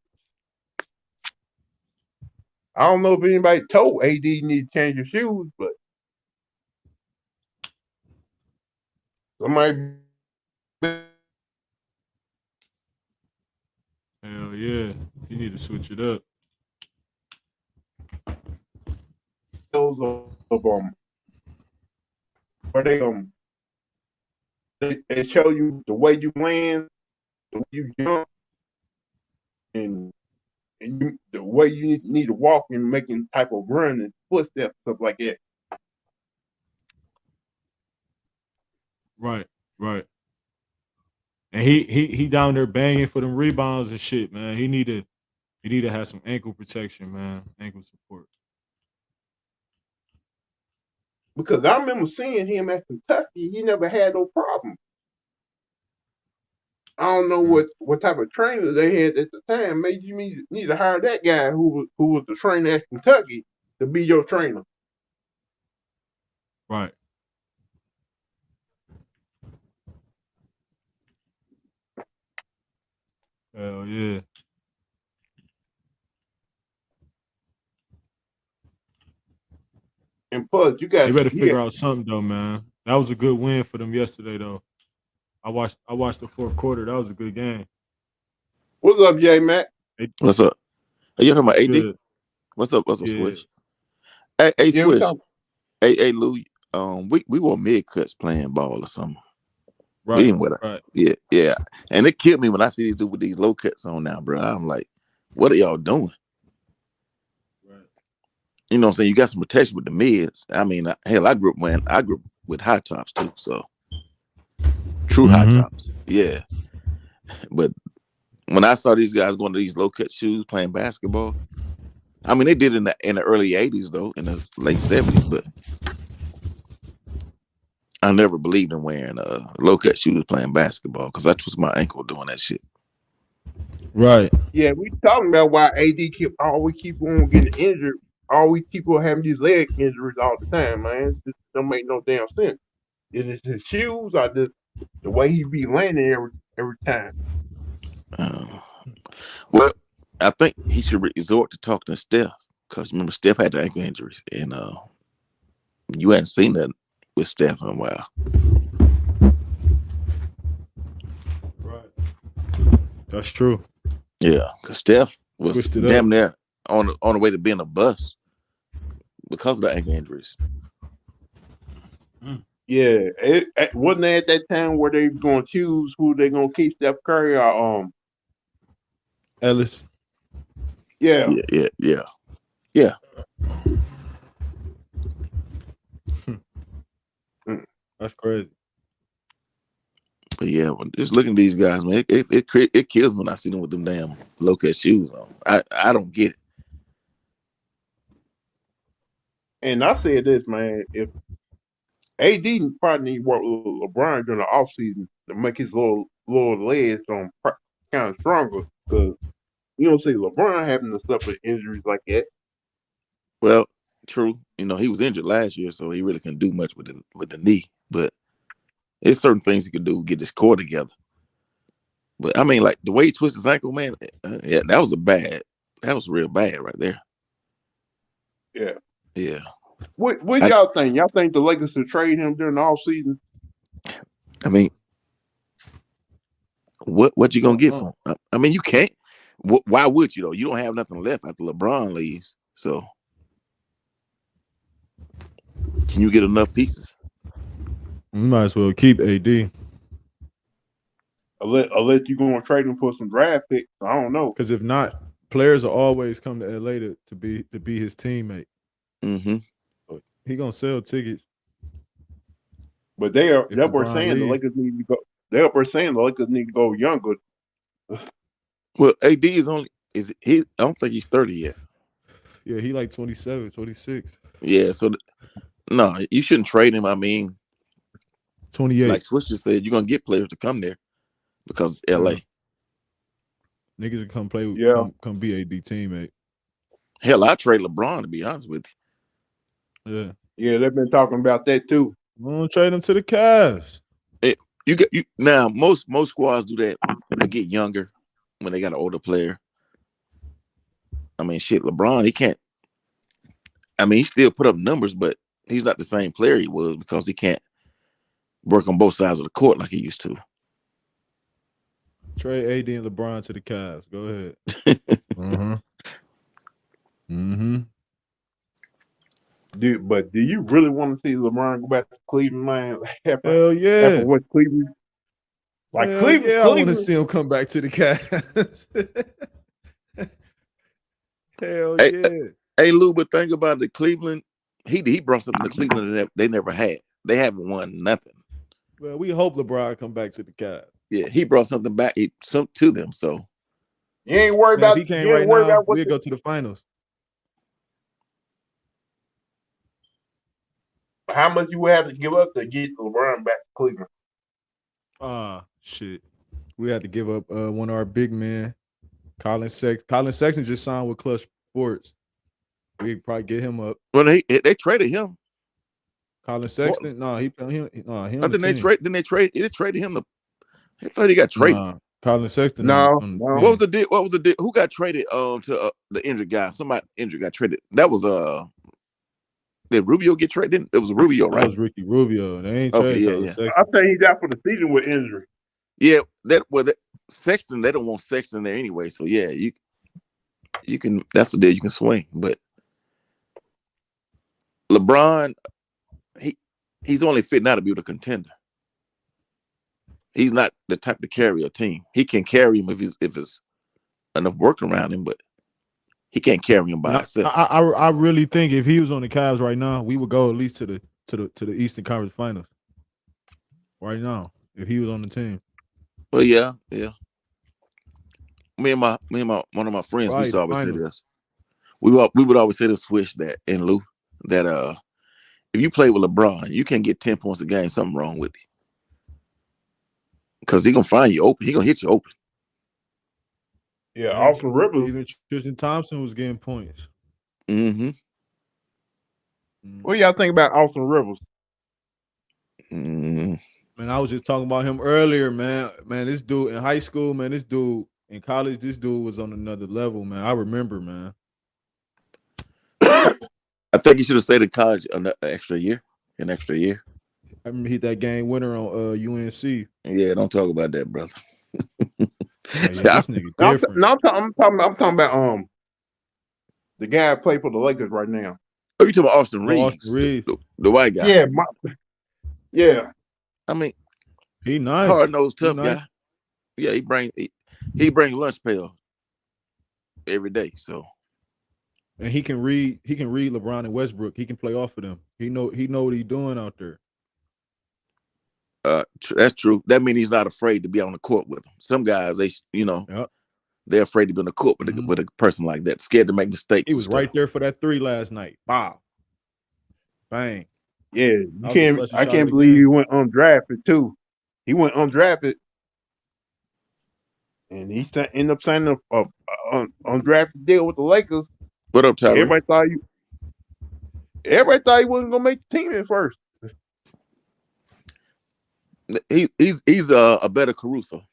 [SPEAKER 1] I don't know if anybody told AD you need to change your shoes, but somebody
[SPEAKER 3] Hell yeah. You need to switch it up.
[SPEAKER 1] those of where they show you the way you land, the way you jump, and the way you need to walk and making type of run and footsteps, stuff like that.
[SPEAKER 3] Right. Right. And he down there banging for them rebounds and shit, man. He need to have some ankle protection, man. Ankle support.
[SPEAKER 1] Because I remember seeing him at Kentucky, he never had no problem. I don't know
[SPEAKER 3] Mm.
[SPEAKER 1] what type of trainer they had at the time. Maybe you need to hire that guy who was the trainer at Kentucky to be your trainer.
[SPEAKER 3] Right. Hell yeah.
[SPEAKER 1] And plus,
[SPEAKER 3] They better figure out something though, man. That was a good win for them yesterday though. I watched the fourth quarter. That was a good game.
[SPEAKER 1] What's up, J Mac?
[SPEAKER 4] What's up? Are you talking about AD?
[SPEAKER 3] Good.
[SPEAKER 4] What's up? What's up,
[SPEAKER 3] Yeah.
[SPEAKER 4] Swish? Hey,
[SPEAKER 1] Yeah, we
[SPEAKER 4] Swish.
[SPEAKER 1] talking.
[SPEAKER 4] Hey, Lou. We were mid cuts playing ball or something. We
[SPEAKER 3] Right.
[SPEAKER 4] didn't wear that.
[SPEAKER 3] Right.
[SPEAKER 4] Yeah. And it killed me when I see these dudes with these low cuts on now, bro. I'm like, what are y'all doing?
[SPEAKER 3] Right.
[SPEAKER 4] You know what I'm saying? You got some protection with the mids. I mean, hell, I grew up with high tops too, so true high tops. Yeah. But when I saw these guys going to these low cut shoes playing basketball, I mean, they did in the early 80s though, in the late 70s, but I never believed in wearing low cut shoes playing basketball because that was my ankle doing that shit.
[SPEAKER 3] Right.
[SPEAKER 1] Yeah, we talking about why AD always keep on getting injured. Always keep on having these leg injuries all the time, man. This don't make no damn sense. Is it his shoes or just The way he be landing every time.
[SPEAKER 4] Well, I think he should resort to talking to Steph, because remember Steph had the ankle injuries, and you hadn't seen that with Steph in a while.
[SPEAKER 3] Right. That's true.
[SPEAKER 4] Yeah, because Steph was damn near on the way to being a bust because of the ankle injuries.
[SPEAKER 1] Yeah, wasn't they at that time where they gonna choose who they gonna keep, Steph Curry or
[SPEAKER 3] Ellis?
[SPEAKER 1] Yeah.
[SPEAKER 3] That's crazy.
[SPEAKER 4] But yeah, just looking at these guys, man, it kills me when I see them with them damn low cut shoes on. I don't get it.
[SPEAKER 1] And I said this, man, if AD probably need to work with LeBron during the offseason to make his little legs kind of stronger, because you don't see LeBron having to suffer injuries like that.
[SPEAKER 4] Well, true. You know, he was injured last year, so he really couldn't do much with the knee. But there's certain things he could do to get his core together. But I mean, like the way he twisted his ankle, man, yeah, that was real bad right there.
[SPEAKER 1] Yeah.
[SPEAKER 4] Yeah.
[SPEAKER 1] What y'all think? Y'all think the Lakers should trade him during the offseason?
[SPEAKER 4] I mean, what you gonna get from him? I mean, you can't. Why would you though? You don't have nothing left after LeBron leaves. So can you get enough pieces?
[SPEAKER 3] You might as well keep AD.
[SPEAKER 1] Unless you're gonna trade him for some draft picks. I don't know.
[SPEAKER 3] Because if not, players will always come to LA to be his teammate.
[SPEAKER 4] Mm-hmm.
[SPEAKER 3] So he gonna sell tickets.
[SPEAKER 1] But they were saying the Lakers need to go. They were saying the Lakers need to go younger.
[SPEAKER 4] Well, AD is I don't think he's 30 yet.
[SPEAKER 3] Yeah, he like 27, 26.
[SPEAKER 4] Yeah, so no, you shouldn't trade him. I mean,
[SPEAKER 3] 28.
[SPEAKER 4] Like Swish just said, you're gonna get players to come there because it's LA.
[SPEAKER 3] Niggas can come play with, come be AD teammate. Hell,
[SPEAKER 4] I trade LeBron, to be honest with
[SPEAKER 3] you.
[SPEAKER 1] Yeah, they've been talking about that too.
[SPEAKER 3] We're gonna trade him to the Cavs.
[SPEAKER 4] Now most squads do that. They get younger when they got an older player. I mean, shit, LeBron, he can't. I mean, he still put up numbers, but he's not the same player he was because he can't work on both sides of the court like he used to.
[SPEAKER 3] Trade AD and LeBron to the Cavs. Go ahead.
[SPEAKER 1] Dude, but do you really want to see LeBron go back to Cleveland, man?
[SPEAKER 3] Hell yeah.
[SPEAKER 1] After what Cleveland? Like
[SPEAKER 3] Hell
[SPEAKER 1] Cleveland,
[SPEAKER 3] yeah, I want to see him come back to the Cavs. Hell yeah.
[SPEAKER 4] Hey, Lou, but think about the Cleveland. He brought something to Cleveland that they never had. They haven't won nothing.
[SPEAKER 3] Well, we hope LeBron come back to the Cavs.
[SPEAKER 4] Yeah, he brought something back to them. So
[SPEAKER 1] you ain't worried about.
[SPEAKER 3] If he came right now, we'll go to the finals.
[SPEAKER 1] How much you would have to give up to get LeBron back to Cleveland?
[SPEAKER 3] Shit. We had to give up one of our big men, Colin Sexton. Colin Sexton just signed with Clutch Sports. We probably get him up.
[SPEAKER 4] Well, they traded him.
[SPEAKER 3] Colin Sexton? No, he
[SPEAKER 4] Didn't they traded him to. I thought he got traded.
[SPEAKER 3] Colin Sexton.
[SPEAKER 1] No.
[SPEAKER 4] What was the deal? What was the deal? Who got traded to the injured guy? Somebody injured got traded. That was did Rubio get traded? It was Rubio, right?
[SPEAKER 3] That was Ricky Rubio. They ain't traded Colin Sexton.
[SPEAKER 1] I think he's out for the season with injury.
[SPEAKER 4] Yeah, Sexton, they don't want Sexton there anyway. So yeah, you can. That's the deal you can swing. But LeBron, he's only fit now to be with a contender. He's not the type to carry a team. He can carry him if it's enough work around him, but he can't carry him by himself.
[SPEAKER 3] I really think if he was on the Cavs right now, we would go at least to the Eastern Conference Finals. Right now, if he was on the team.
[SPEAKER 4] Well, yeah. Me and one of my friends, we used to always say this. We would always say this, Swish, that in Lou, that if you play with LeBron, you can't get 10 points a game. Something wrong with you. Because he's gonna find you open. He's gonna hit you open.
[SPEAKER 1] Yeah, Austin Rivers.
[SPEAKER 3] Even Tristan Thompson was getting points.
[SPEAKER 4] Mm-hmm.
[SPEAKER 1] What y'all think about Austin Rivers?
[SPEAKER 3] Man, Man, I was just talking about him earlier, man. Man, this dude in high school, man, this dude in college, this dude was on another level, man. I remember, man.
[SPEAKER 4] I think you should have stayed in college an extra year.
[SPEAKER 3] I remember he hit that game winner on UNC.
[SPEAKER 4] Yeah, don't talk about that, brother.
[SPEAKER 3] Oh, yeah, this nigga
[SPEAKER 1] I'm
[SPEAKER 3] different.
[SPEAKER 1] talking about the guy that played for the Lakers right now.
[SPEAKER 4] Oh, you talking about Austin
[SPEAKER 3] Oh, Austin
[SPEAKER 4] Reeves,
[SPEAKER 3] Reeves.
[SPEAKER 4] the white guy?
[SPEAKER 1] Yeah, yeah.
[SPEAKER 4] I mean,
[SPEAKER 3] He nice.
[SPEAKER 4] hard nosed,
[SPEAKER 3] He
[SPEAKER 4] tough
[SPEAKER 3] nice.
[SPEAKER 4] guy. Yeah, he bring lunch pail every day. So
[SPEAKER 3] And he can read LeBron and Westbrook. He can play off of them. He know what he's doing out there.
[SPEAKER 4] that's true. That means he's not afraid to be on the court with them. Some guys,
[SPEAKER 3] Yep.
[SPEAKER 4] they're afraid to be on the court with, with a person like that, scared to make mistakes.
[SPEAKER 3] He was right there for that 3 last night. Bow. Bang.
[SPEAKER 1] Yeah,
[SPEAKER 3] I
[SPEAKER 1] can't believe he went undrafted too. He went undrafted, and he ended up signing a undrafted deal with the Lakers.
[SPEAKER 4] What up, Tyler?
[SPEAKER 1] Everybody thought he wasn't gonna make the team at first.
[SPEAKER 4] He's a better Caruso,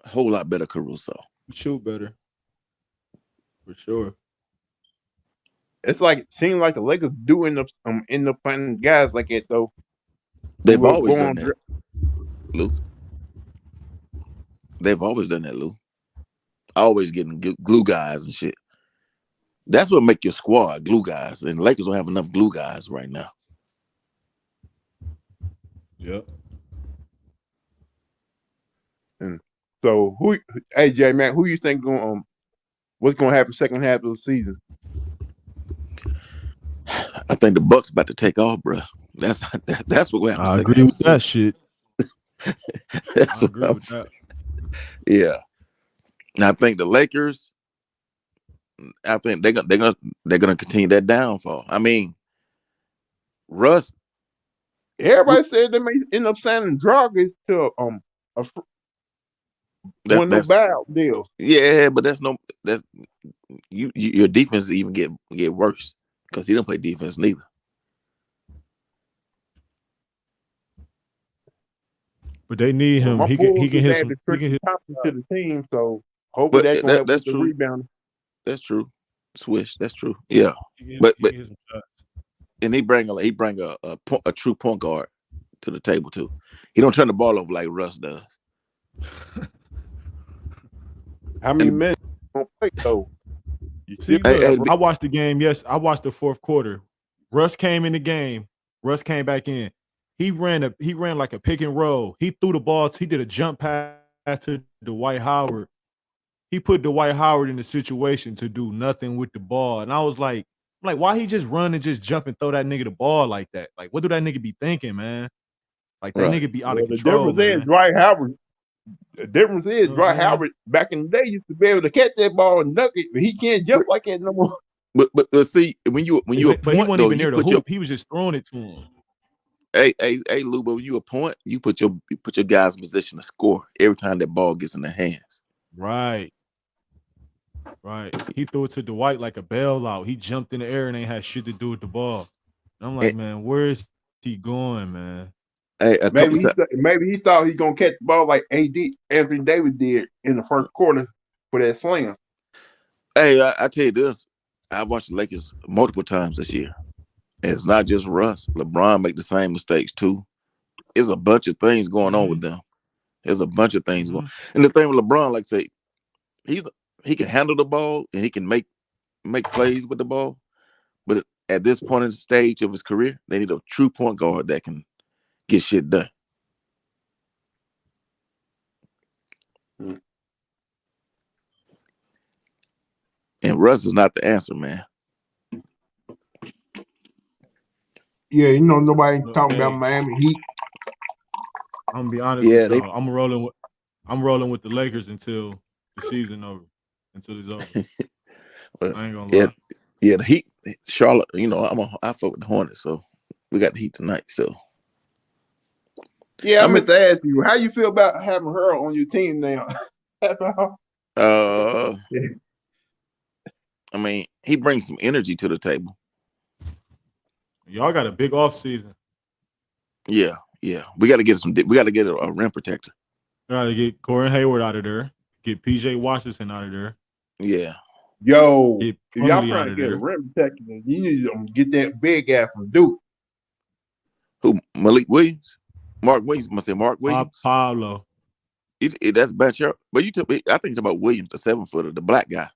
[SPEAKER 4] a whole lot better Caruso.
[SPEAKER 3] Shoot better, for sure.
[SPEAKER 1] It's like it seems like the Lakers do end up finding guys like that though.
[SPEAKER 4] They've always done that, Lou. They've always done that, Lou. Always getting glue guys and shit. That's what make your squad, glue guys. And the Lakers don't have enough glue guys right now.
[SPEAKER 3] Yep.
[SPEAKER 1] And so J Mac, who you think what's gonna happen second half of the season?
[SPEAKER 4] I think the Bucks about to take off, bro. That's what happens.
[SPEAKER 3] I agree with that shit.
[SPEAKER 4] That's
[SPEAKER 3] I agree with that.
[SPEAKER 4] Yeah. And I think the Lakers, I think they're gonna continue that downfall. I mean, Russ.
[SPEAKER 1] Everybody said they may end up signing Dragic to one of those buyout deals.
[SPEAKER 4] Yeah, but that's your defense even get worse because he don't play defense neither.
[SPEAKER 3] But they need him. He can hit some. He can hit
[SPEAKER 1] to the team. So hopefully that's gonna help with the rebound.
[SPEAKER 4] That's true. Swish. That's true. Yeah. But and he bring a true point guard to the table too. He don't turn the ball over like Russ does.
[SPEAKER 1] How many minutes don't play though?
[SPEAKER 3] I watched the game. Yes, I watched the fourth quarter. Russ came in the game. Russ came back in. He ran like a pick and roll. He threw the ball. He did a jump pass to Dwight Howard. He put Dwight Howard in the situation to do nothing with the ball. And I was like, why he just run and just jump and throw that nigga the ball like that? Like, what do that nigga be thinking, man? Like, that nigga be out of control, man.
[SPEAKER 1] The difference is Dwight Howard back in the day used to be able to catch that ball and dunk it, but he can't jump like that no more.
[SPEAKER 4] But see, when you
[SPEAKER 3] but he wasn't even near the hoop. He was just throwing it to him.
[SPEAKER 4] Hey, Lou, but when you a point, you put your guys in position to score every time that ball gets in their hands.
[SPEAKER 3] Right. He threw it to Dwight like a bailout. He jumped in the air and ain't had shit to do with the ball. And I'm like, man, where is he going, man?
[SPEAKER 4] Hey,
[SPEAKER 1] maybe he thought he gonna catch the ball like Anthony Davis did in the first quarter for that slam.
[SPEAKER 4] Hey, I tell you this, I watched the Lakers multiple times this year. It's not just Russ. LeBron make the same mistakes too. There's a bunch of things going on with them. There's a bunch of things going. And the thing with LeBron, like I say, he can handle the ball and he can make plays with the ball. But at this point in the stage of his career, they need a true point guard that can get shit done. And Russ is not the answer, man.
[SPEAKER 1] Yeah, nobody talking about Miami Heat.
[SPEAKER 3] I'm gonna be honest with y'all. I'm rolling with the Lakers until the season over. Until it's over. I ain't gonna lie.
[SPEAKER 4] Yeah, the Heat, Charlotte, I fuck with the Hornets, so we got the Heat tonight. So
[SPEAKER 1] yeah, I meant to ask you, how you feel about having her on your team now?
[SPEAKER 4] I mean, he brings some energy to the table.
[SPEAKER 3] Y'all got a big off season.
[SPEAKER 4] Yeah, Yeah, we got to get some. We got to get a rim protector.
[SPEAKER 3] Got to get Gordon Hayward out of there. Get PJ Washington out of there.
[SPEAKER 4] Yeah.
[SPEAKER 1] Yo,
[SPEAKER 3] Get
[SPEAKER 1] if y'all
[SPEAKER 3] Plumlee
[SPEAKER 1] trying
[SPEAKER 3] out
[SPEAKER 1] to
[SPEAKER 3] of
[SPEAKER 1] get a
[SPEAKER 3] there.
[SPEAKER 1] rim protector, you need to get that big guy from Duke.
[SPEAKER 4] Who? Malik Williams? Mark Williams? Must say Mark Williams.
[SPEAKER 3] Pablo.
[SPEAKER 4] That's Banchero. But you took. I think it's about Williams, the 7-footer, the black guy.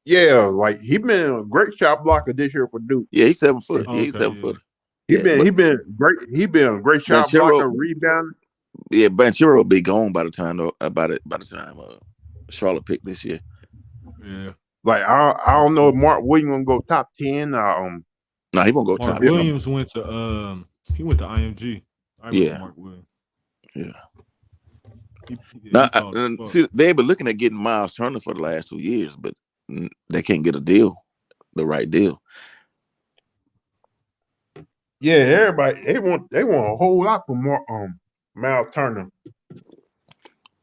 [SPEAKER 1] Yeah, like he been a great shot blocker this year for Duke.
[SPEAKER 4] Yeah, he's 7-footer. Yeah, he's
[SPEAKER 3] Okay,
[SPEAKER 4] 7-footer.
[SPEAKER 1] He
[SPEAKER 4] Yeah,
[SPEAKER 1] been great. He been a great shot
[SPEAKER 4] Banchero,
[SPEAKER 1] blocker, rebound.
[SPEAKER 4] yeah, Banchero will be gone by the time Charlotte picked this year.
[SPEAKER 3] Yeah.
[SPEAKER 1] Like I don't know if Mark Williams gonna go top 10.
[SPEAKER 4] No, he won't go
[SPEAKER 3] Mark
[SPEAKER 4] top.
[SPEAKER 3] Williams went to IMG. I remember Mark Williams.
[SPEAKER 4] Yeah.
[SPEAKER 3] Now,
[SPEAKER 4] see, they've been looking at getting Miles Turner for the last 2 years, but they can't get a deal, the right deal.
[SPEAKER 1] Yeah, everybody they want a whole lot for Miles Turner.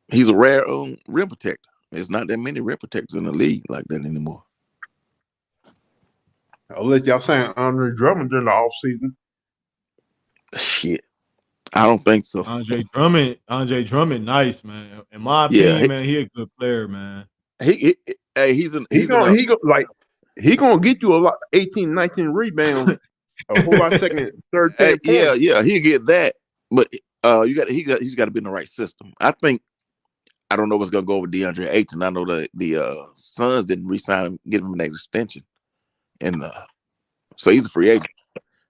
[SPEAKER 4] He's a rare rim protector. There's not that many rim protectors in the league like that anymore.
[SPEAKER 1] I'll let y'all sign Andre Drummond during the offseason.
[SPEAKER 4] Shit. I don't think so.
[SPEAKER 3] Andre Drummond, nice, man. In my opinion, man, he a good player, man.
[SPEAKER 1] He gonna get you a lot 18, 19 rebounds, a whole lot second, third, 10 points.
[SPEAKER 4] Yeah, he'll get that. But he's got to be in the right system. I don't know what's gonna go with DeAndre Ayton. I know that the Suns didn't re-sign him, give him an extension. And so he's a free agent.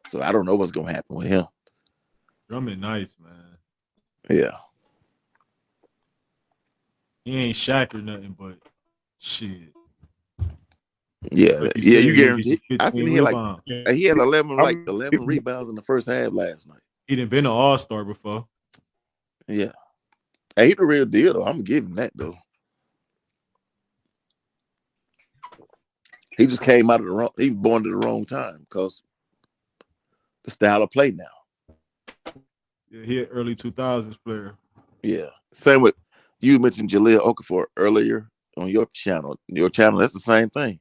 [SPEAKER 4] So I don't know what's gonna happen with him.
[SPEAKER 3] Drummond nice, man.
[SPEAKER 4] Yeah.
[SPEAKER 3] He ain't Shaq or nothing, but shit.
[SPEAKER 4] Yeah,
[SPEAKER 3] like
[SPEAKER 4] you guarantee.
[SPEAKER 3] I
[SPEAKER 4] seen he had 11 rebounds in the first half last night.
[SPEAKER 3] He done been an all-star before.
[SPEAKER 4] Yeah. Hey, he the real deal though. I'm gonna give him that though. He just came out of the wrong. He was born at the wrong time because the style of play now.
[SPEAKER 3] Yeah, he an early 2000s player.
[SPEAKER 4] Yeah. Same with you mentioned Jahlil Okafor earlier on your channel. That's the same thing.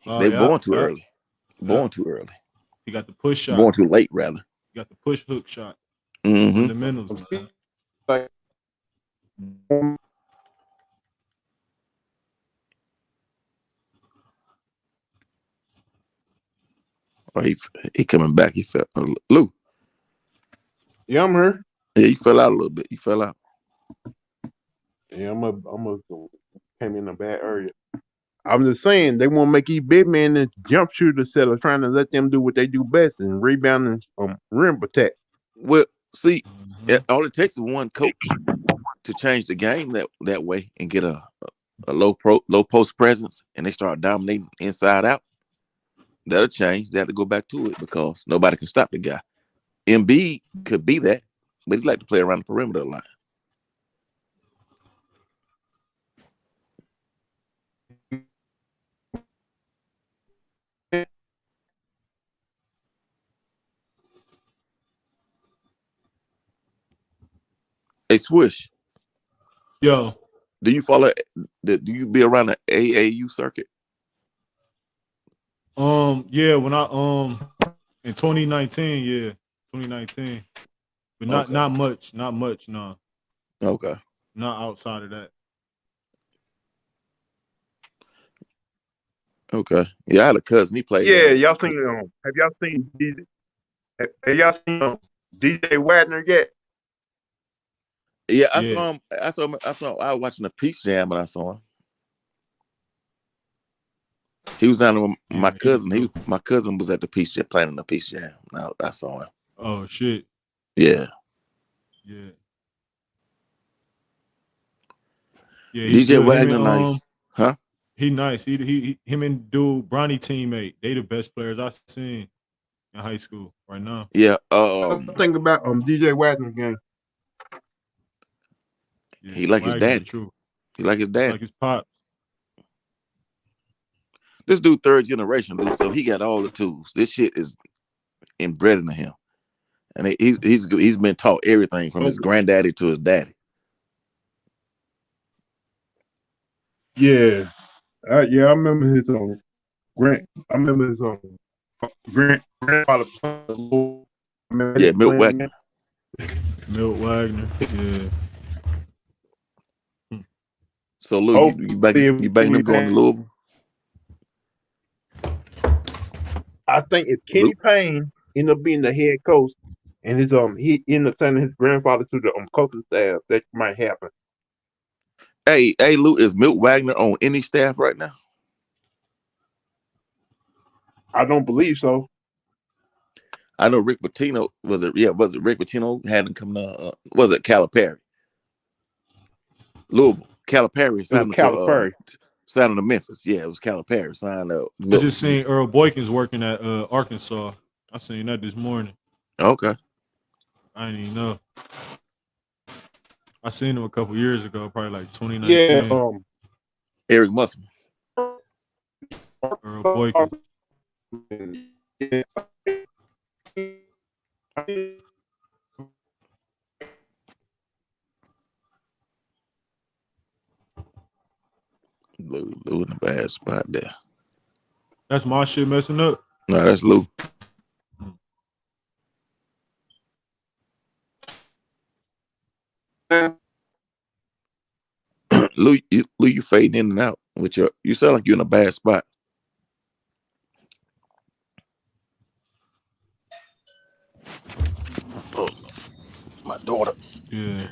[SPEAKER 4] They're born too early. Born too early.
[SPEAKER 3] He got the push shot.
[SPEAKER 4] Born too late, rather.
[SPEAKER 3] He got the push hook shot.
[SPEAKER 4] Mm-hmm.
[SPEAKER 3] Fundamentals, man.
[SPEAKER 4] Oh, he coming back. He fell. Lou.
[SPEAKER 1] Yeah, I'm here.
[SPEAKER 4] Yeah, you fell out a little bit. You fell out.
[SPEAKER 1] Yeah, I'm came in a bad area. I'm just saying they want to make these big men and jump shooters instead of trying to let them do what they do best and rebound and rim protect.
[SPEAKER 4] Well, see, all it takes is one coach to change the game that way and get a low post presence, and they start dominating inside out. That'll change. They have to go back to it because nobody can stop the guy. Embiid could be that, but he like to play around the perimeter a lot. Hey, Swish.
[SPEAKER 3] Yo.
[SPEAKER 4] Do you follow? Do you be around the AAU circuit?
[SPEAKER 3] Yeah, when I in 2019, yeah, 2019, but not much, no.
[SPEAKER 4] Okay.
[SPEAKER 3] Not outside of that.
[SPEAKER 4] Okay. Yeah, I had a cousin. He played.
[SPEAKER 1] Yeah, y'all seen? Have y'all seen DJ? Have y'all seen DJ Wagner yet?
[SPEAKER 4] Yeah, I saw him. I was watching the Peach Jam and I saw him. He was down with my cousin. My cousin was at the Peach Jam, playing in the Peach Jam. Now I saw him.
[SPEAKER 3] Oh shit.
[SPEAKER 4] Yeah.
[SPEAKER 3] Yeah. Yeah.
[SPEAKER 4] DJ Wagner, nice. Huh?
[SPEAKER 3] He nice. Him and dude Bronny teammate. They the best players I've seen in high school right now.
[SPEAKER 4] Yeah.
[SPEAKER 1] Think about DJ Wagner game.
[SPEAKER 3] Yeah,
[SPEAKER 4] he like his daddy.
[SPEAKER 3] True.
[SPEAKER 4] He like his dad.
[SPEAKER 3] Like his pops.
[SPEAKER 4] This dude third generation, dude, so he got all the tools. This shit is inbred into him, and he's been taught everything from his granddaddy to his daddy.
[SPEAKER 1] Yeah, I remember his grandfather.
[SPEAKER 4] Yeah, Milt Wagner.
[SPEAKER 3] Milt Wagner. Yeah.
[SPEAKER 4] So Lou,
[SPEAKER 1] Hopefully,
[SPEAKER 4] you backing them going to Louisville?
[SPEAKER 1] I think if
[SPEAKER 4] Lou,
[SPEAKER 1] Kenny Payne end up being the head coach, and he end up sending his grandfather to the coaching staff, that might happen.
[SPEAKER 4] hey Lou, is Milt Wagner on any staff right now?
[SPEAKER 1] I don't believe so.
[SPEAKER 4] I know Rick Pitino was it Rick Pitino had him come to was it Calipari? Louisville. Calipari
[SPEAKER 1] It was Calipari.
[SPEAKER 4] signed to Memphis. Yeah, it was Calipari signed up.
[SPEAKER 3] I just seen Earl Boykins working at Arkansas. I seen that this morning.
[SPEAKER 4] Okay.
[SPEAKER 3] I didn't even know. I seen him a couple years ago, probably like 2019.
[SPEAKER 1] Yeah.
[SPEAKER 4] Eric Musselman.
[SPEAKER 3] Earl Boykins.
[SPEAKER 4] Lou in a bad spot there.
[SPEAKER 3] That's my shit messing up.
[SPEAKER 4] No, that's Lou. Lou, you fading in and out with you sound like you're in a bad spot. Oh, my daughter.
[SPEAKER 3] Yeah.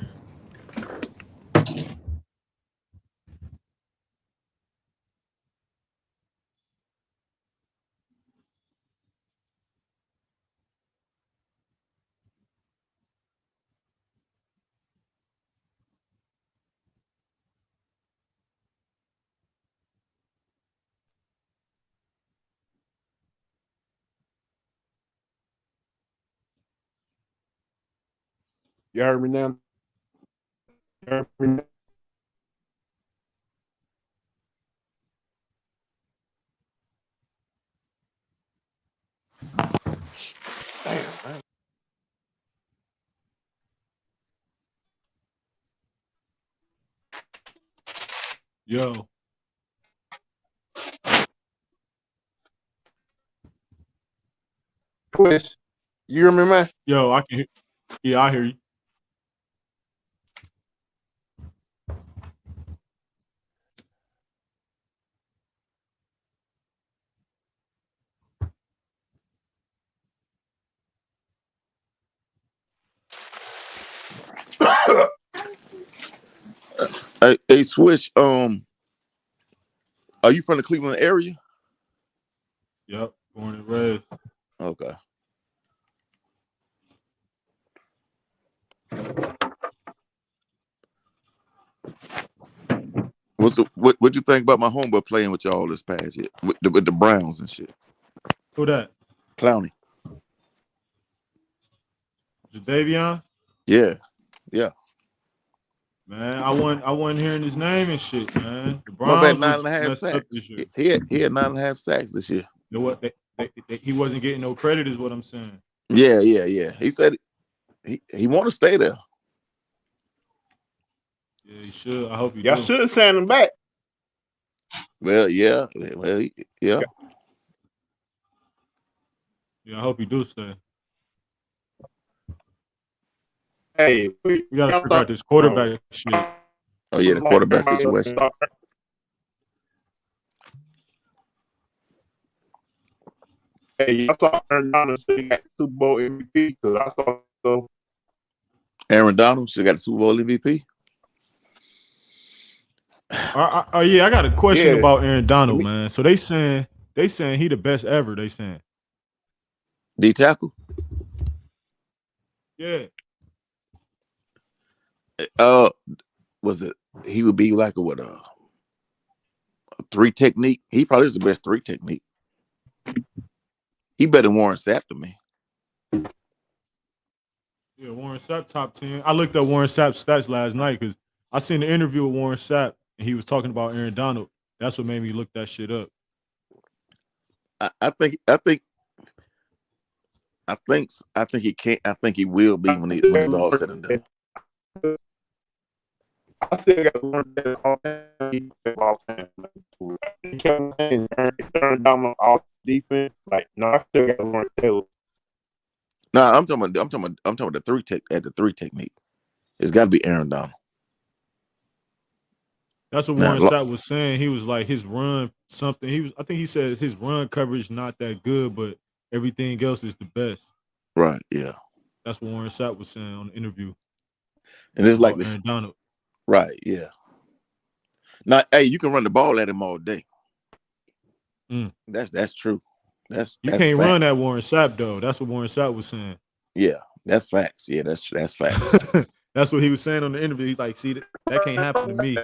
[SPEAKER 1] You heard me now? You heard me now? Damn.
[SPEAKER 3] Yo.
[SPEAKER 1] Twist. You hear me, man?
[SPEAKER 3] Yo, I can hear. Yeah, I hear you.
[SPEAKER 4] Hey, Switch. Are you from the Cleveland area?
[SPEAKER 3] Yep. Born and raised.
[SPEAKER 4] Okay. What you think about my homeboy playing with y'all this past year with the Browns and shit?
[SPEAKER 3] Who that?
[SPEAKER 4] Clowney.
[SPEAKER 3] Jadavion?
[SPEAKER 4] Yeah.
[SPEAKER 3] Man, I wasn't hearing his name and shit, man. The
[SPEAKER 4] My bad,
[SPEAKER 3] Browns was
[SPEAKER 4] 9.5
[SPEAKER 3] messed up
[SPEAKER 4] sacks.
[SPEAKER 3] this year.
[SPEAKER 4] He had 9.5 sacks this year.
[SPEAKER 3] You know what? He wasn't getting no credit, is what I'm saying.
[SPEAKER 4] Yeah. He said he want to stay there.
[SPEAKER 3] Yeah, he should. I hope he
[SPEAKER 1] Y'all
[SPEAKER 3] do.
[SPEAKER 1] should send him back.
[SPEAKER 4] Well, yeah.
[SPEAKER 3] Yeah, I hope he do stay.
[SPEAKER 1] Hey,
[SPEAKER 3] We gotta figure out this quarterback shit.
[SPEAKER 4] Oh yeah, the quarterback situation.
[SPEAKER 1] Hey, y'all saw Aaron Donald still got Super Bowl MVP because I saw so.
[SPEAKER 3] Oh
[SPEAKER 4] Aaron Donald still got the Super Bowl MVP.
[SPEAKER 3] Yeah, I got a question
[SPEAKER 1] Yeah.
[SPEAKER 3] about Aaron Donald, man. So they saying he the best ever. They saying
[SPEAKER 4] D tackle.
[SPEAKER 3] yeah.
[SPEAKER 4] Was it? He would be like a 3 technique. He probably is the best 3 technique. He better than Warren Sapp to me.
[SPEAKER 3] Yeah, Warren Sapp top 10. I looked up Warren Sapp's stats last night because I seen the interview with Warren Sapp and he was talking about Aaron Donald. That's what made me look that shit up.
[SPEAKER 4] I think he can't. I think he will be when it's all said and done.
[SPEAKER 1] I still got to learn that all time. He kept saying Aaron Donald off defense. Like, no, I still got to learn Taylor.
[SPEAKER 4] No, I'm talking about the three technique. It's got to be Aaron Donald.
[SPEAKER 3] That's what Warren Sapp was saying. He was like his run something. I think he said his run coverage not that good, but everything else is the best.
[SPEAKER 4] Right. Yeah.
[SPEAKER 3] That's what Warren Sapp was saying on the interview.
[SPEAKER 4] And it's like this.
[SPEAKER 3] Aaron Donald.
[SPEAKER 4] Right. Yeah. Now, hey, you can run the ball at him all day. That's true. That's
[SPEAKER 3] can't
[SPEAKER 4] facts.
[SPEAKER 3] run at Warren Sapp though. That's what Warren Sapp was saying.
[SPEAKER 4] Yeah, that's facts. Yeah, that's facts.
[SPEAKER 3] That's what he was saying on the interview. He's like, see, that can't happen to me.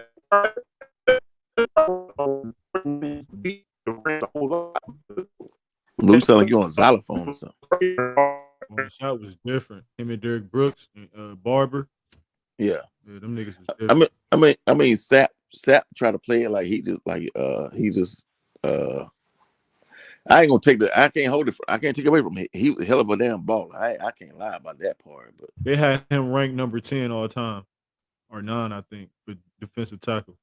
[SPEAKER 4] Lou sound like you on a xylophone or something.
[SPEAKER 3] Warren Sapp was different. Him and Derek Brooks, Barber.
[SPEAKER 4] Yeah,
[SPEAKER 3] them niggas was different.
[SPEAKER 4] I mean, Sapp try to play it like I ain't gonna take I can't hold it. I can't take it away from him. He was a hell of a damn baller. I can't lie about that part. But
[SPEAKER 3] they had him ranked number 10 all time, or 9, I think, for defensive tackle.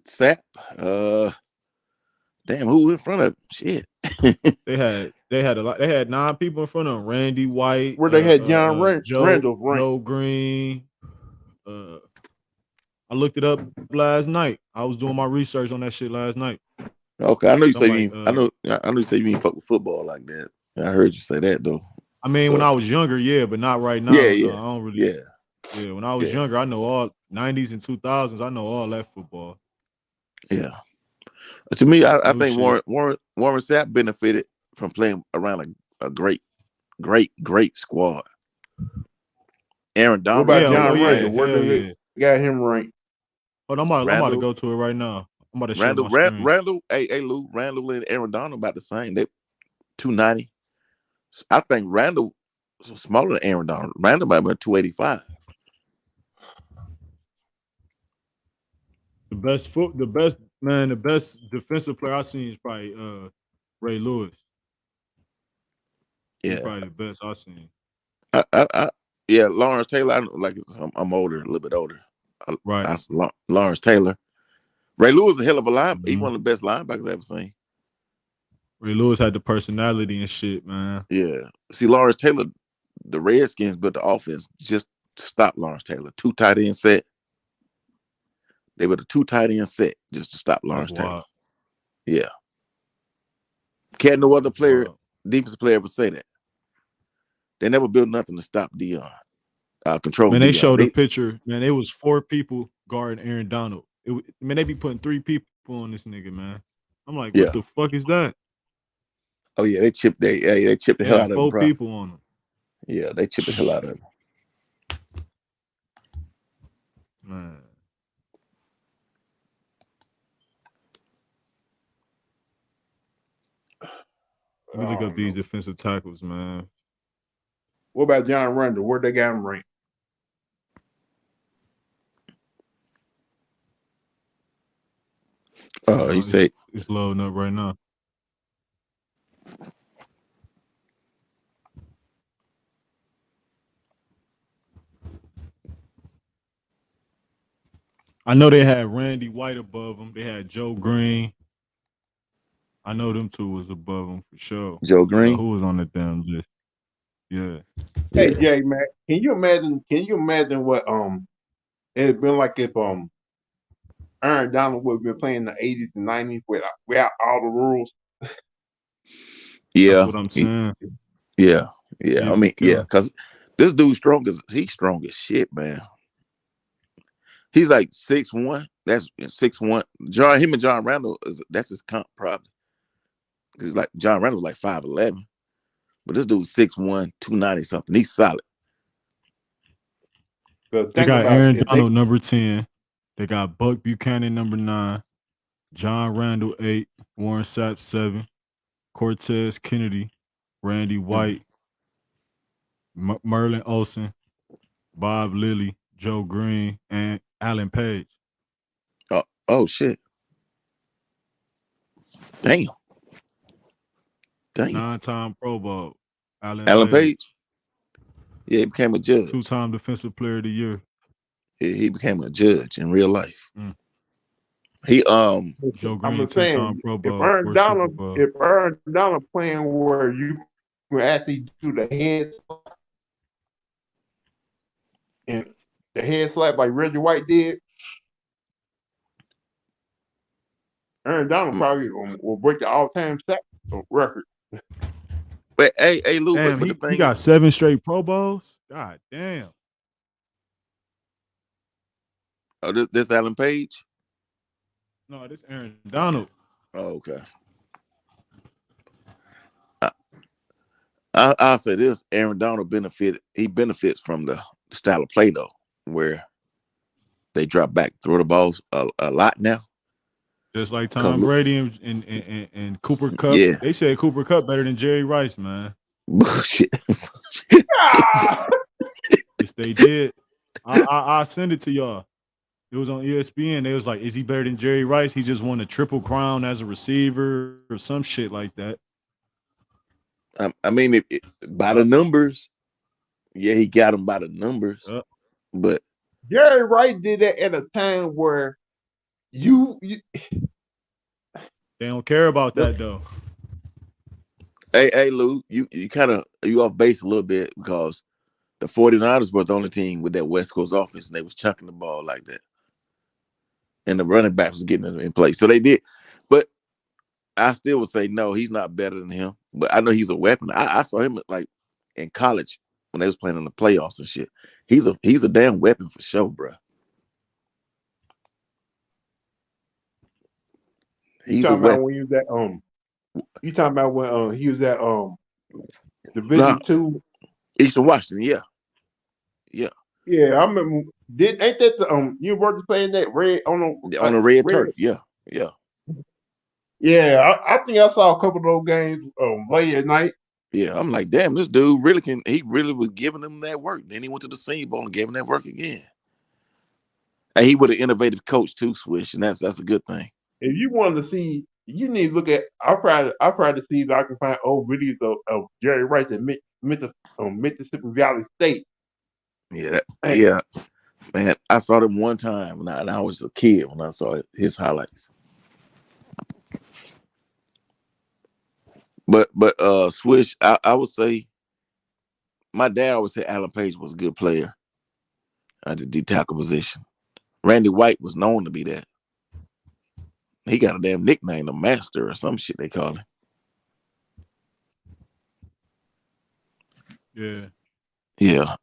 [SPEAKER 4] Sapp, damn, who in front of him? Shit.
[SPEAKER 3] they had a lot. They had 9 people in front of him. Randy White,
[SPEAKER 1] where they had John Randall,
[SPEAKER 3] Joe Green. I looked it up last night. I was doing my research on that shit last night.
[SPEAKER 4] Okay, I know you say I know you say you ain't fuck with football like that. I heard you say that though.
[SPEAKER 3] I mean, when I was younger, yeah, but not right now.
[SPEAKER 4] Yeah,
[SPEAKER 3] no, I don't really. Yeah. When I was younger, I know all 90s and 2000s. I know all that football.
[SPEAKER 4] Yeah. To me, I think Warren Sapp benefited from playing around a great squad. Aaron Donald.
[SPEAKER 1] What about John Randall? Where do they got him ranked?
[SPEAKER 3] Hold on, I'm about to go to it right now. I'm about to share my screen.
[SPEAKER 4] Randall, Lou, Randall and Aaron Donald about the same. They 290. I think Randall is smaller than Aaron Donald. Randall might be 285.
[SPEAKER 3] The best defensive player I've seen is probably Ray Lewis.
[SPEAKER 4] Yeah,
[SPEAKER 3] he's probably the best I've seen.
[SPEAKER 4] Yeah, Lawrence Taylor. I'm older, a little bit older.
[SPEAKER 3] Right,
[SPEAKER 4] that's Lawrence Taylor. Ray Lewis is a hell of a linebacker. He's one of the best linebackers I've ever seen.
[SPEAKER 3] Ray Lewis had the personality and shit, man.
[SPEAKER 4] Yeah. See, Lawrence Taylor, the Redskins built the offense just to stop Lawrence Taylor. 2 tight end set. They were the 2 tight end set just to stop Lawrence Taylor.
[SPEAKER 3] Wild.
[SPEAKER 4] Yeah. Can't no other player, defensive player ever say that. They never built nothing to stop Dion. Control.
[SPEAKER 3] Man, they showed a picture. Man, it was 4 people guarding Aaron Donald. They be putting 3 people on this nigga, man. I'm like, what the fuck is that?
[SPEAKER 4] Oh yeah, they chipped the hell out of him.
[SPEAKER 3] 4 people on him.
[SPEAKER 4] Yeah, they chipped the hell out of him.
[SPEAKER 3] Man. Let me look up these defensive tackles, man.
[SPEAKER 1] What about John Randall? Where they got him ranked?
[SPEAKER 4] He said
[SPEAKER 3] it's loading up right now. I know they had Randy White above them. They had Joe Green. I know them 2 was above them for sure.
[SPEAKER 4] Joe Green,
[SPEAKER 3] who was on the damn list? Yeah.
[SPEAKER 1] Hey, Jay, Mac, can you imagine what it'd been like if Aaron Donald would have been playing in the 80s and 90s without all the rules?
[SPEAKER 4] Yeah,
[SPEAKER 3] that's what I'm saying.
[SPEAKER 4] Yeah. I mean, because this dude's strong he's strong as shit, man. He's like 6'1". That's 6'1". Him and John Randall that's his comp probably. Because like John Randall was like 5'11", but this dude's 6'1", 290 something. He's solid.
[SPEAKER 3] They got Aaron Donald number 10. They got Buck Buchanan number 9. John Randall 8. Warren Sapp 7. Cortez Kennedy, Randy White, Merlin Olsen, Bob Lilly, Joe Green, and Alan Page.
[SPEAKER 4] Oh shit. Damn.
[SPEAKER 3] 9-time Pro Bowl.
[SPEAKER 4] Alan Page. Yeah, he became a judge.
[SPEAKER 3] 2-time Defensive Player of the Year.
[SPEAKER 4] Yeah, he became a judge in real life. He
[SPEAKER 3] Joe Green, 2-time Pro Bowl.
[SPEAKER 1] If Aaron Donald playing where you when actually do the head slap and the head slap like Reggie White did, Aaron Donald
[SPEAKER 4] Mm.
[SPEAKER 1] probably will break the all-time sack record.
[SPEAKER 4] But hey, Lou,
[SPEAKER 3] Damn,
[SPEAKER 4] but the
[SPEAKER 3] he
[SPEAKER 4] thing
[SPEAKER 3] got
[SPEAKER 4] is,
[SPEAKER 3] 7 straight Pro Bowls. God damn.
[SPEAKER 4] this Alan Page.
[SPEAKER 3] No, this Aaron Donald.
[SPEAKER 4] Oh, okay. I'll say this: Aaron Donald benefits from the style of play though, where they drop back, throw the balls a lot now.
[SPEAKER 3] Just like
[SPEAKER 4] Cause
[SPEAKER 3] Tom Brady and Cooper Cup.
[SPEAKER 4] yeah,
[SPEAKER 3] They said Cooper Cup better than Jerry Rice, man.
[SPEAKER 4] bullshit.
[SPEAKER 1] Ah!
[SPEAKER 3] Yes, they did. I send it to y'all. It was on ESPN. They was like, is he better than Jerry Rice? He just won a triple crown as a receiver or some shit like that.
[SPEAKER 4] I mean, by the numbers, yeah, he got him by the numbers, but
[SPEAKER 1] Jerry Rice did that at a time where you
[SPEAKER 3] they don't care about that though.
[SPEAKER 4] hey, Lou, you kind of you off base a little bit because the 49ers was the only team with that West Coast offense, and they was chucking the ball like that, and the running back was getting it in place. So they did, but I still would say no, he's not better than him. But I know he's a weapon. I saw him like in college when they was playing in the playoffs and shit. He's a damn weapon for sure, bro.
[SPEAKER 1] you
[SPEAKER 4] He's a
[SPEAKER 1] talking about
[SPEAKER 4] weapon.
[SPEAKER 1] when you was at you talking about when he was at
[SPEAKER 4] Nah,
[SPEAKER 1] Division II.
[SPEAKER 4] Eastern Washington, yeah.
[SPEAKER 1] Yeah, I remember. Ain't that the University playing that red on the
[SPEAKER 4] On a red
[SPEAKER 1] red?
[SPEAKER 4] turf, yeah.
[SPEAKER 1] Yeah, I think I saw a couple of those games late at night.
[SPEAKER 4] Yeah, I'm like, damn, this dude really can. He really was giving them that work. Then he went to the Senior Bowl and gave him that work again. And he was an innovative coach too, Swish, and that's a good thing.
[SPEAKER 1] If you wanted to see, you need to look at. I tried to see if I can find old videos of Jerry Rice at Mississippi Valley State.
[SPEAKER 4] Yeah,
[SPEAKER 1] And
[SPEAKER 4] yeah, man. I saw them one time when I was a kid when I saw his highlights. But Swish, I would say my dad always said Alan Page was a good player at the D tackle position. Randy White was known to be that. He got a damn nickname, the Master or some shit they call him.
[SPEAKER 3] Yeah.
[SPEAKER 4] Yeah.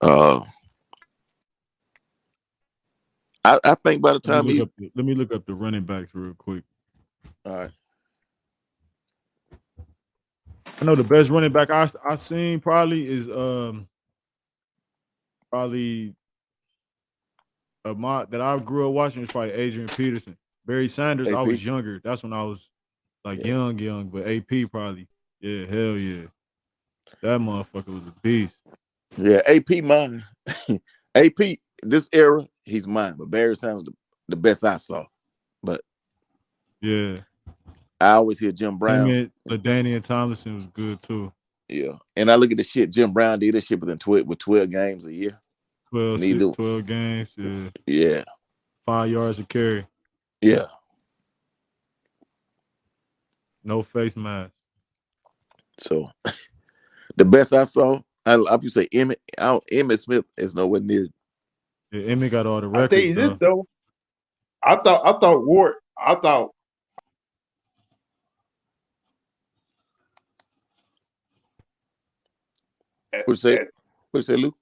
[SPEAKER 4] I think by the time
[SPEAKER 3] Let me look up the running backs real quick.
[SPEAKER 4] All right.
[SPEAKER 3] I know the best running back I seen probably is probably that I grew up watching is probably Adrian Peterson. Barry Sanders, I
[SPEAKER 4] AP?
[SPEAKER 3] was younger. That's when I was like young, but AP probably. Yeah, hell yeah. That motherfucker was a beast.
[SPEAKER 4] Yeah, AP mine. AP, this era, he's mine. But Barry Sanders the best I saw. But
[SPEAKER 3] yeah,
[SPEAKER 4] I always hear Jim Brown.
[SPEAKER 3] Him and LaDainian Tomlinson was good too.
[SPEAKER 4] Yeah. And I look at the shit Jim Brown did this shit within 12 games a year.
[SPEAKER 3] 12 games, yeah.
[SPEAKER 4] Yeah.
[SPEAKER 3] 5 yards a carry.
[SPEAKER 4] Yeah.
[SPEAKER 3] No face mask.
[SPEAKER 4] So the best I saw, I would say Emmett Smith is nowhere near.
[SPEAKER 3] Yeah, Emmett got all the
[SPEAKER 1] I tell you
[SPEAKER 3] records
[SPEAKER 1] this though, I thought Ward,
[SPEAKER 4] What'd you say, Lou?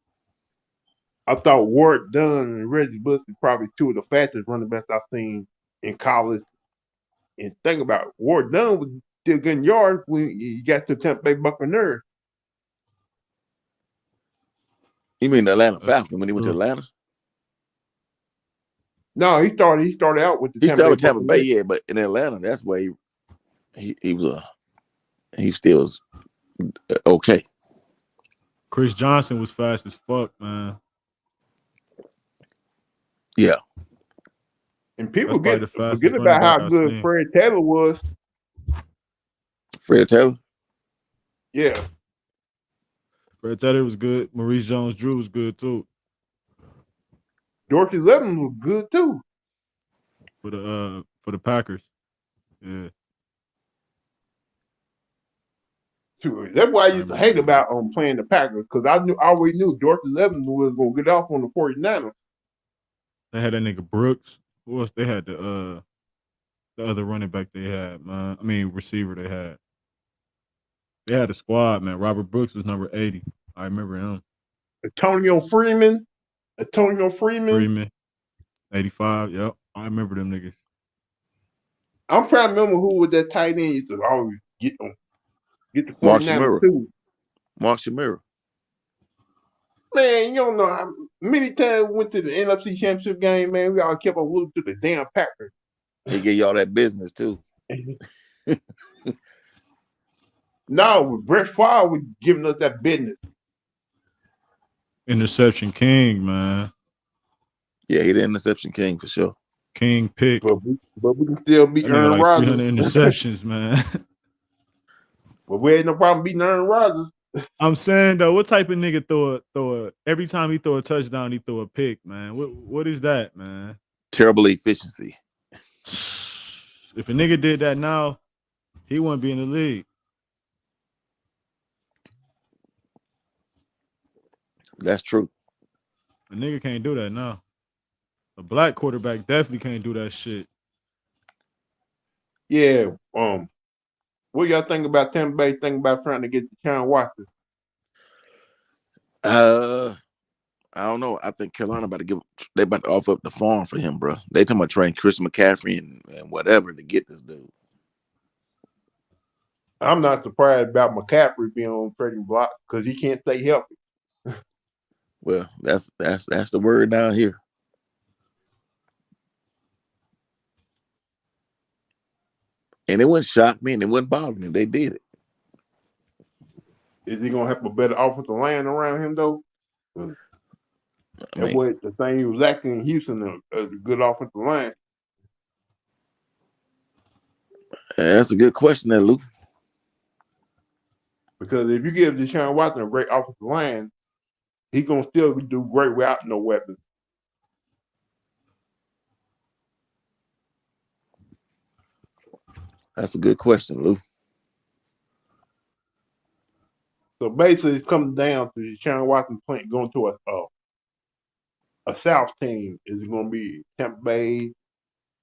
[SPEAKER 1] I thought Ward Dunn and Reggie Bush is probably two of the fastest running backs I've seen in college. And think about it, Ward Dunn was still getting yards when you got to Tampa Bay Buccaneers.
[SPEAKER 4] You mean the Atlanta Falcons when he went to Atlanta?
[SPEAKER 1] No, he started out with the
[SPEAKER 4] He
[SPEAKER 1] Tampa
[SPEAKER 4] started
[SPEAKER 1] Bay
[SPEAKER 4] with Tampa Bay,
[SPEAKER 1] Buccaneers.
[SPEAKER 4] yeah, but in Atlanta, that's where he still was okay.
[SPEAKER 3] Chris Johnson was fast as fuck, man.
[SPEAKER 4] Yeah.
[SPEAKER 1] And people
[SPEAKER 3] forget
[SPEAKER 1] about how good Fred Taylor was.
[SPEAKER 4] Fred Taylor?
[SPEAKER 1] Yeah.
[SPEAKER 3] Fred Taylor was good. Maurice Jones-Drew was good too.
[SPEAKER 1] Dorsey Levin was good too.
[SPEAKER 3] For the Packers. Yeah.
[SPEAKER 1] That's why I
[SPEAKER 3] I
[SPEAKER 1] used to
[SPEAKER 3] remember
[SPEAKER 1] hate
[SPEAKER 3] them niggas.
[SPEAKER 1] about playing the Packers because I always knew George 11 was gonna get off on the 49ers.
[SPEAKER 3] They had that nigga Brooks. Who else? They had the other running back they had, man. I mean receiver they had. They had a squad, man. Robert Brooks was number 80. I remember him.
[SPEAKER 1] Antonio Freeman. Antonio Freeman.
[SPEAKER 3] Freeman, 85. Yep. I remember them niggas.
[SPEAKER 1] I'm trying to remember who was that tight end used to always get them. Get the
[SPEAKER 4] Mark
[SPEAKER 1] 49ers
[SPEAKER 4] Shamira.
[SPEAKER 1] too.
[SPEAKER 4] Mark Shamira.
[SPEAKER 1] Man, you don't know how many times we went to the NFC Championship game, man. We all kept on losing to the damn Packers.
[SPEAKER 4] He gave y'all that business too.
[SPEAKER 1] No, Brett Favre was giving us that business.
[SPEAKER 3] Interception King, man.
[SPEAKER 4] Yeah, he the interception king for sure.
[SPEAKER 3] King pick.
[SPEAKER 1] But we can still beat
[SPEAKER 3] That nigga
[SPEAKER 1] Aaron
[SPEAKER 3] like
[SPEAKER 1] Rodgers.
[SPEAKER 3] 300 interceptions, man.
[SPEAKER 1] But we had no problem beating Aaron Rodgers.
[SPEAKER 3] I'm saying though, what type of nigga throw a every time he throw a touchdown, he throw a pick, man? What is that, man?
[SPEAKER 4] Terrible efficiency.
[SPEAKER 3] If a nigga did that now, he wouldn't be in the league.
[SPEAKER 4] That's true.
[SPEAKER 3] A nigga can't do that now. A black quarterback definitely can't do that shit.
[SPEAKER 1] Yeah. What y'all think about Tampa Bay? Think about trying to get Deshaun Watson?
[SPEAKER 4] I don't know. I think Carolina they about to offer up the farm for him, bro. They talking about trading Christian McCaffrey and whatever to get this dude.
[SPEAKER 1] I'm not surprised about McCaffrey being on trading block because he can't stay healthy.
[SPEAKER 4] Well, that's the word down here. And it wouldn't shock me and it wouldn't bother me. They did it.
[SPEAKER 1] Is he gonna have a better offensive line around him though? That was the thing he was lacking in Houston, a good offensive line.
[SPEAKER 4] That's a good question there, Luke.
[SPEAKER 1] Because if you give Deshaun Watson a great offensive line, he's gonna still do great without no weapons.
[SPEAKER 4] That's a good question, Lou.
[SPEAKER 1] So basically, it's coming down to Deshaun Watson going to a South team. Is it going to be Tampa Bay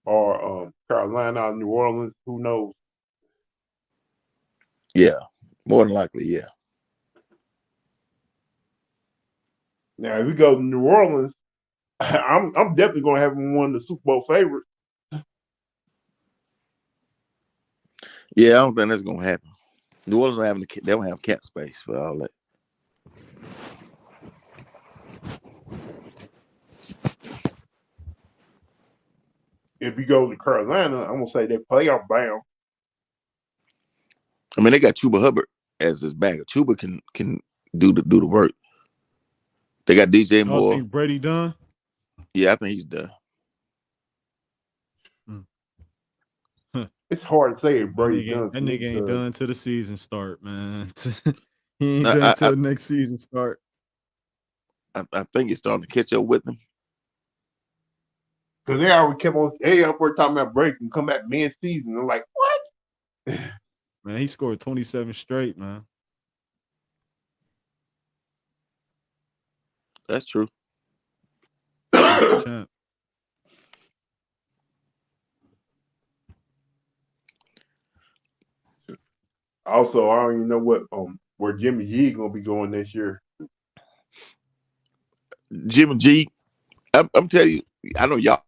[SPEAKER 1] or Carolina or New Orleans? Who knows?
[SPEAKER 4] Yeah, more than likely, yeah.
[SPEAKER 1] Now, if we go to New Orleans, I'm definitely going to have him one of the Super Bowl favorites.
[SPEAKER 4] Yeah, I don't think that's gonna happen. New Orleans they don't have cap space for all that.
[SPEAKER 1] If you go to Carolina, I'm gonna say they're playoff bound.
[SPEAKER 4] I mean, they got Chuba Hubbard as his backer. Chuba can do the work. They got DJ
[SPEAKER 3] Y'all
[SPEAKER 4] Moore.
[SPEAKER 3] think Brady done?
[SPEAKER 4] Yeah, I think he's done.
[SPEAKER 1] It's hard to say if Brady's done.
[SPEAKER 3] That nigga ain't done till the season start, man. He ain't done till next season start.
[SPEAKER 4] I think it's starting to catch up with him.
[SPEAKER 1] Because they already kept on, we're talking about Brady can come back mid-season. I'm like, what?
[SPEAKER 3] Man, he scored 27 straight, man.
[SPEAKER 4] That's true.
[SPEAKER 3] Champ.
[SPEAKER 1] Also, I don't even know what where Jimmy G gonna be going this year.
[SPEAKER 4] Jimmy G, I'm telling you, I know y'all.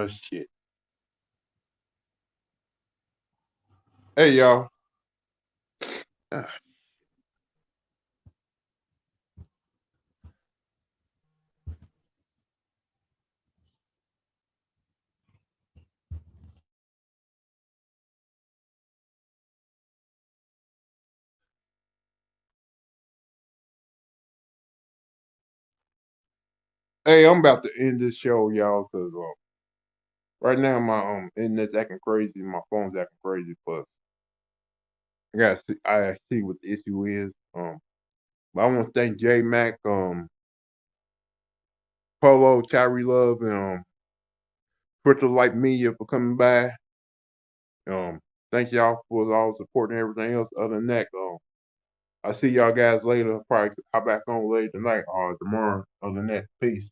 [SPEAKER 1] Shit. Hey, y'all. Hey, I'm about to end this show, y'all, because Right now, my internet's acting crazy. My phone's acting crazy. Plus, I see what the issue is. But I want to thank J Mac, Polo, Cherry Love, and Crystal Light Media for coming by. Thank y'all for all the support and everything else. Other than that, I'll see y'all guys later. Probably hop back on later tonight or tomorrow. Other than that, peace.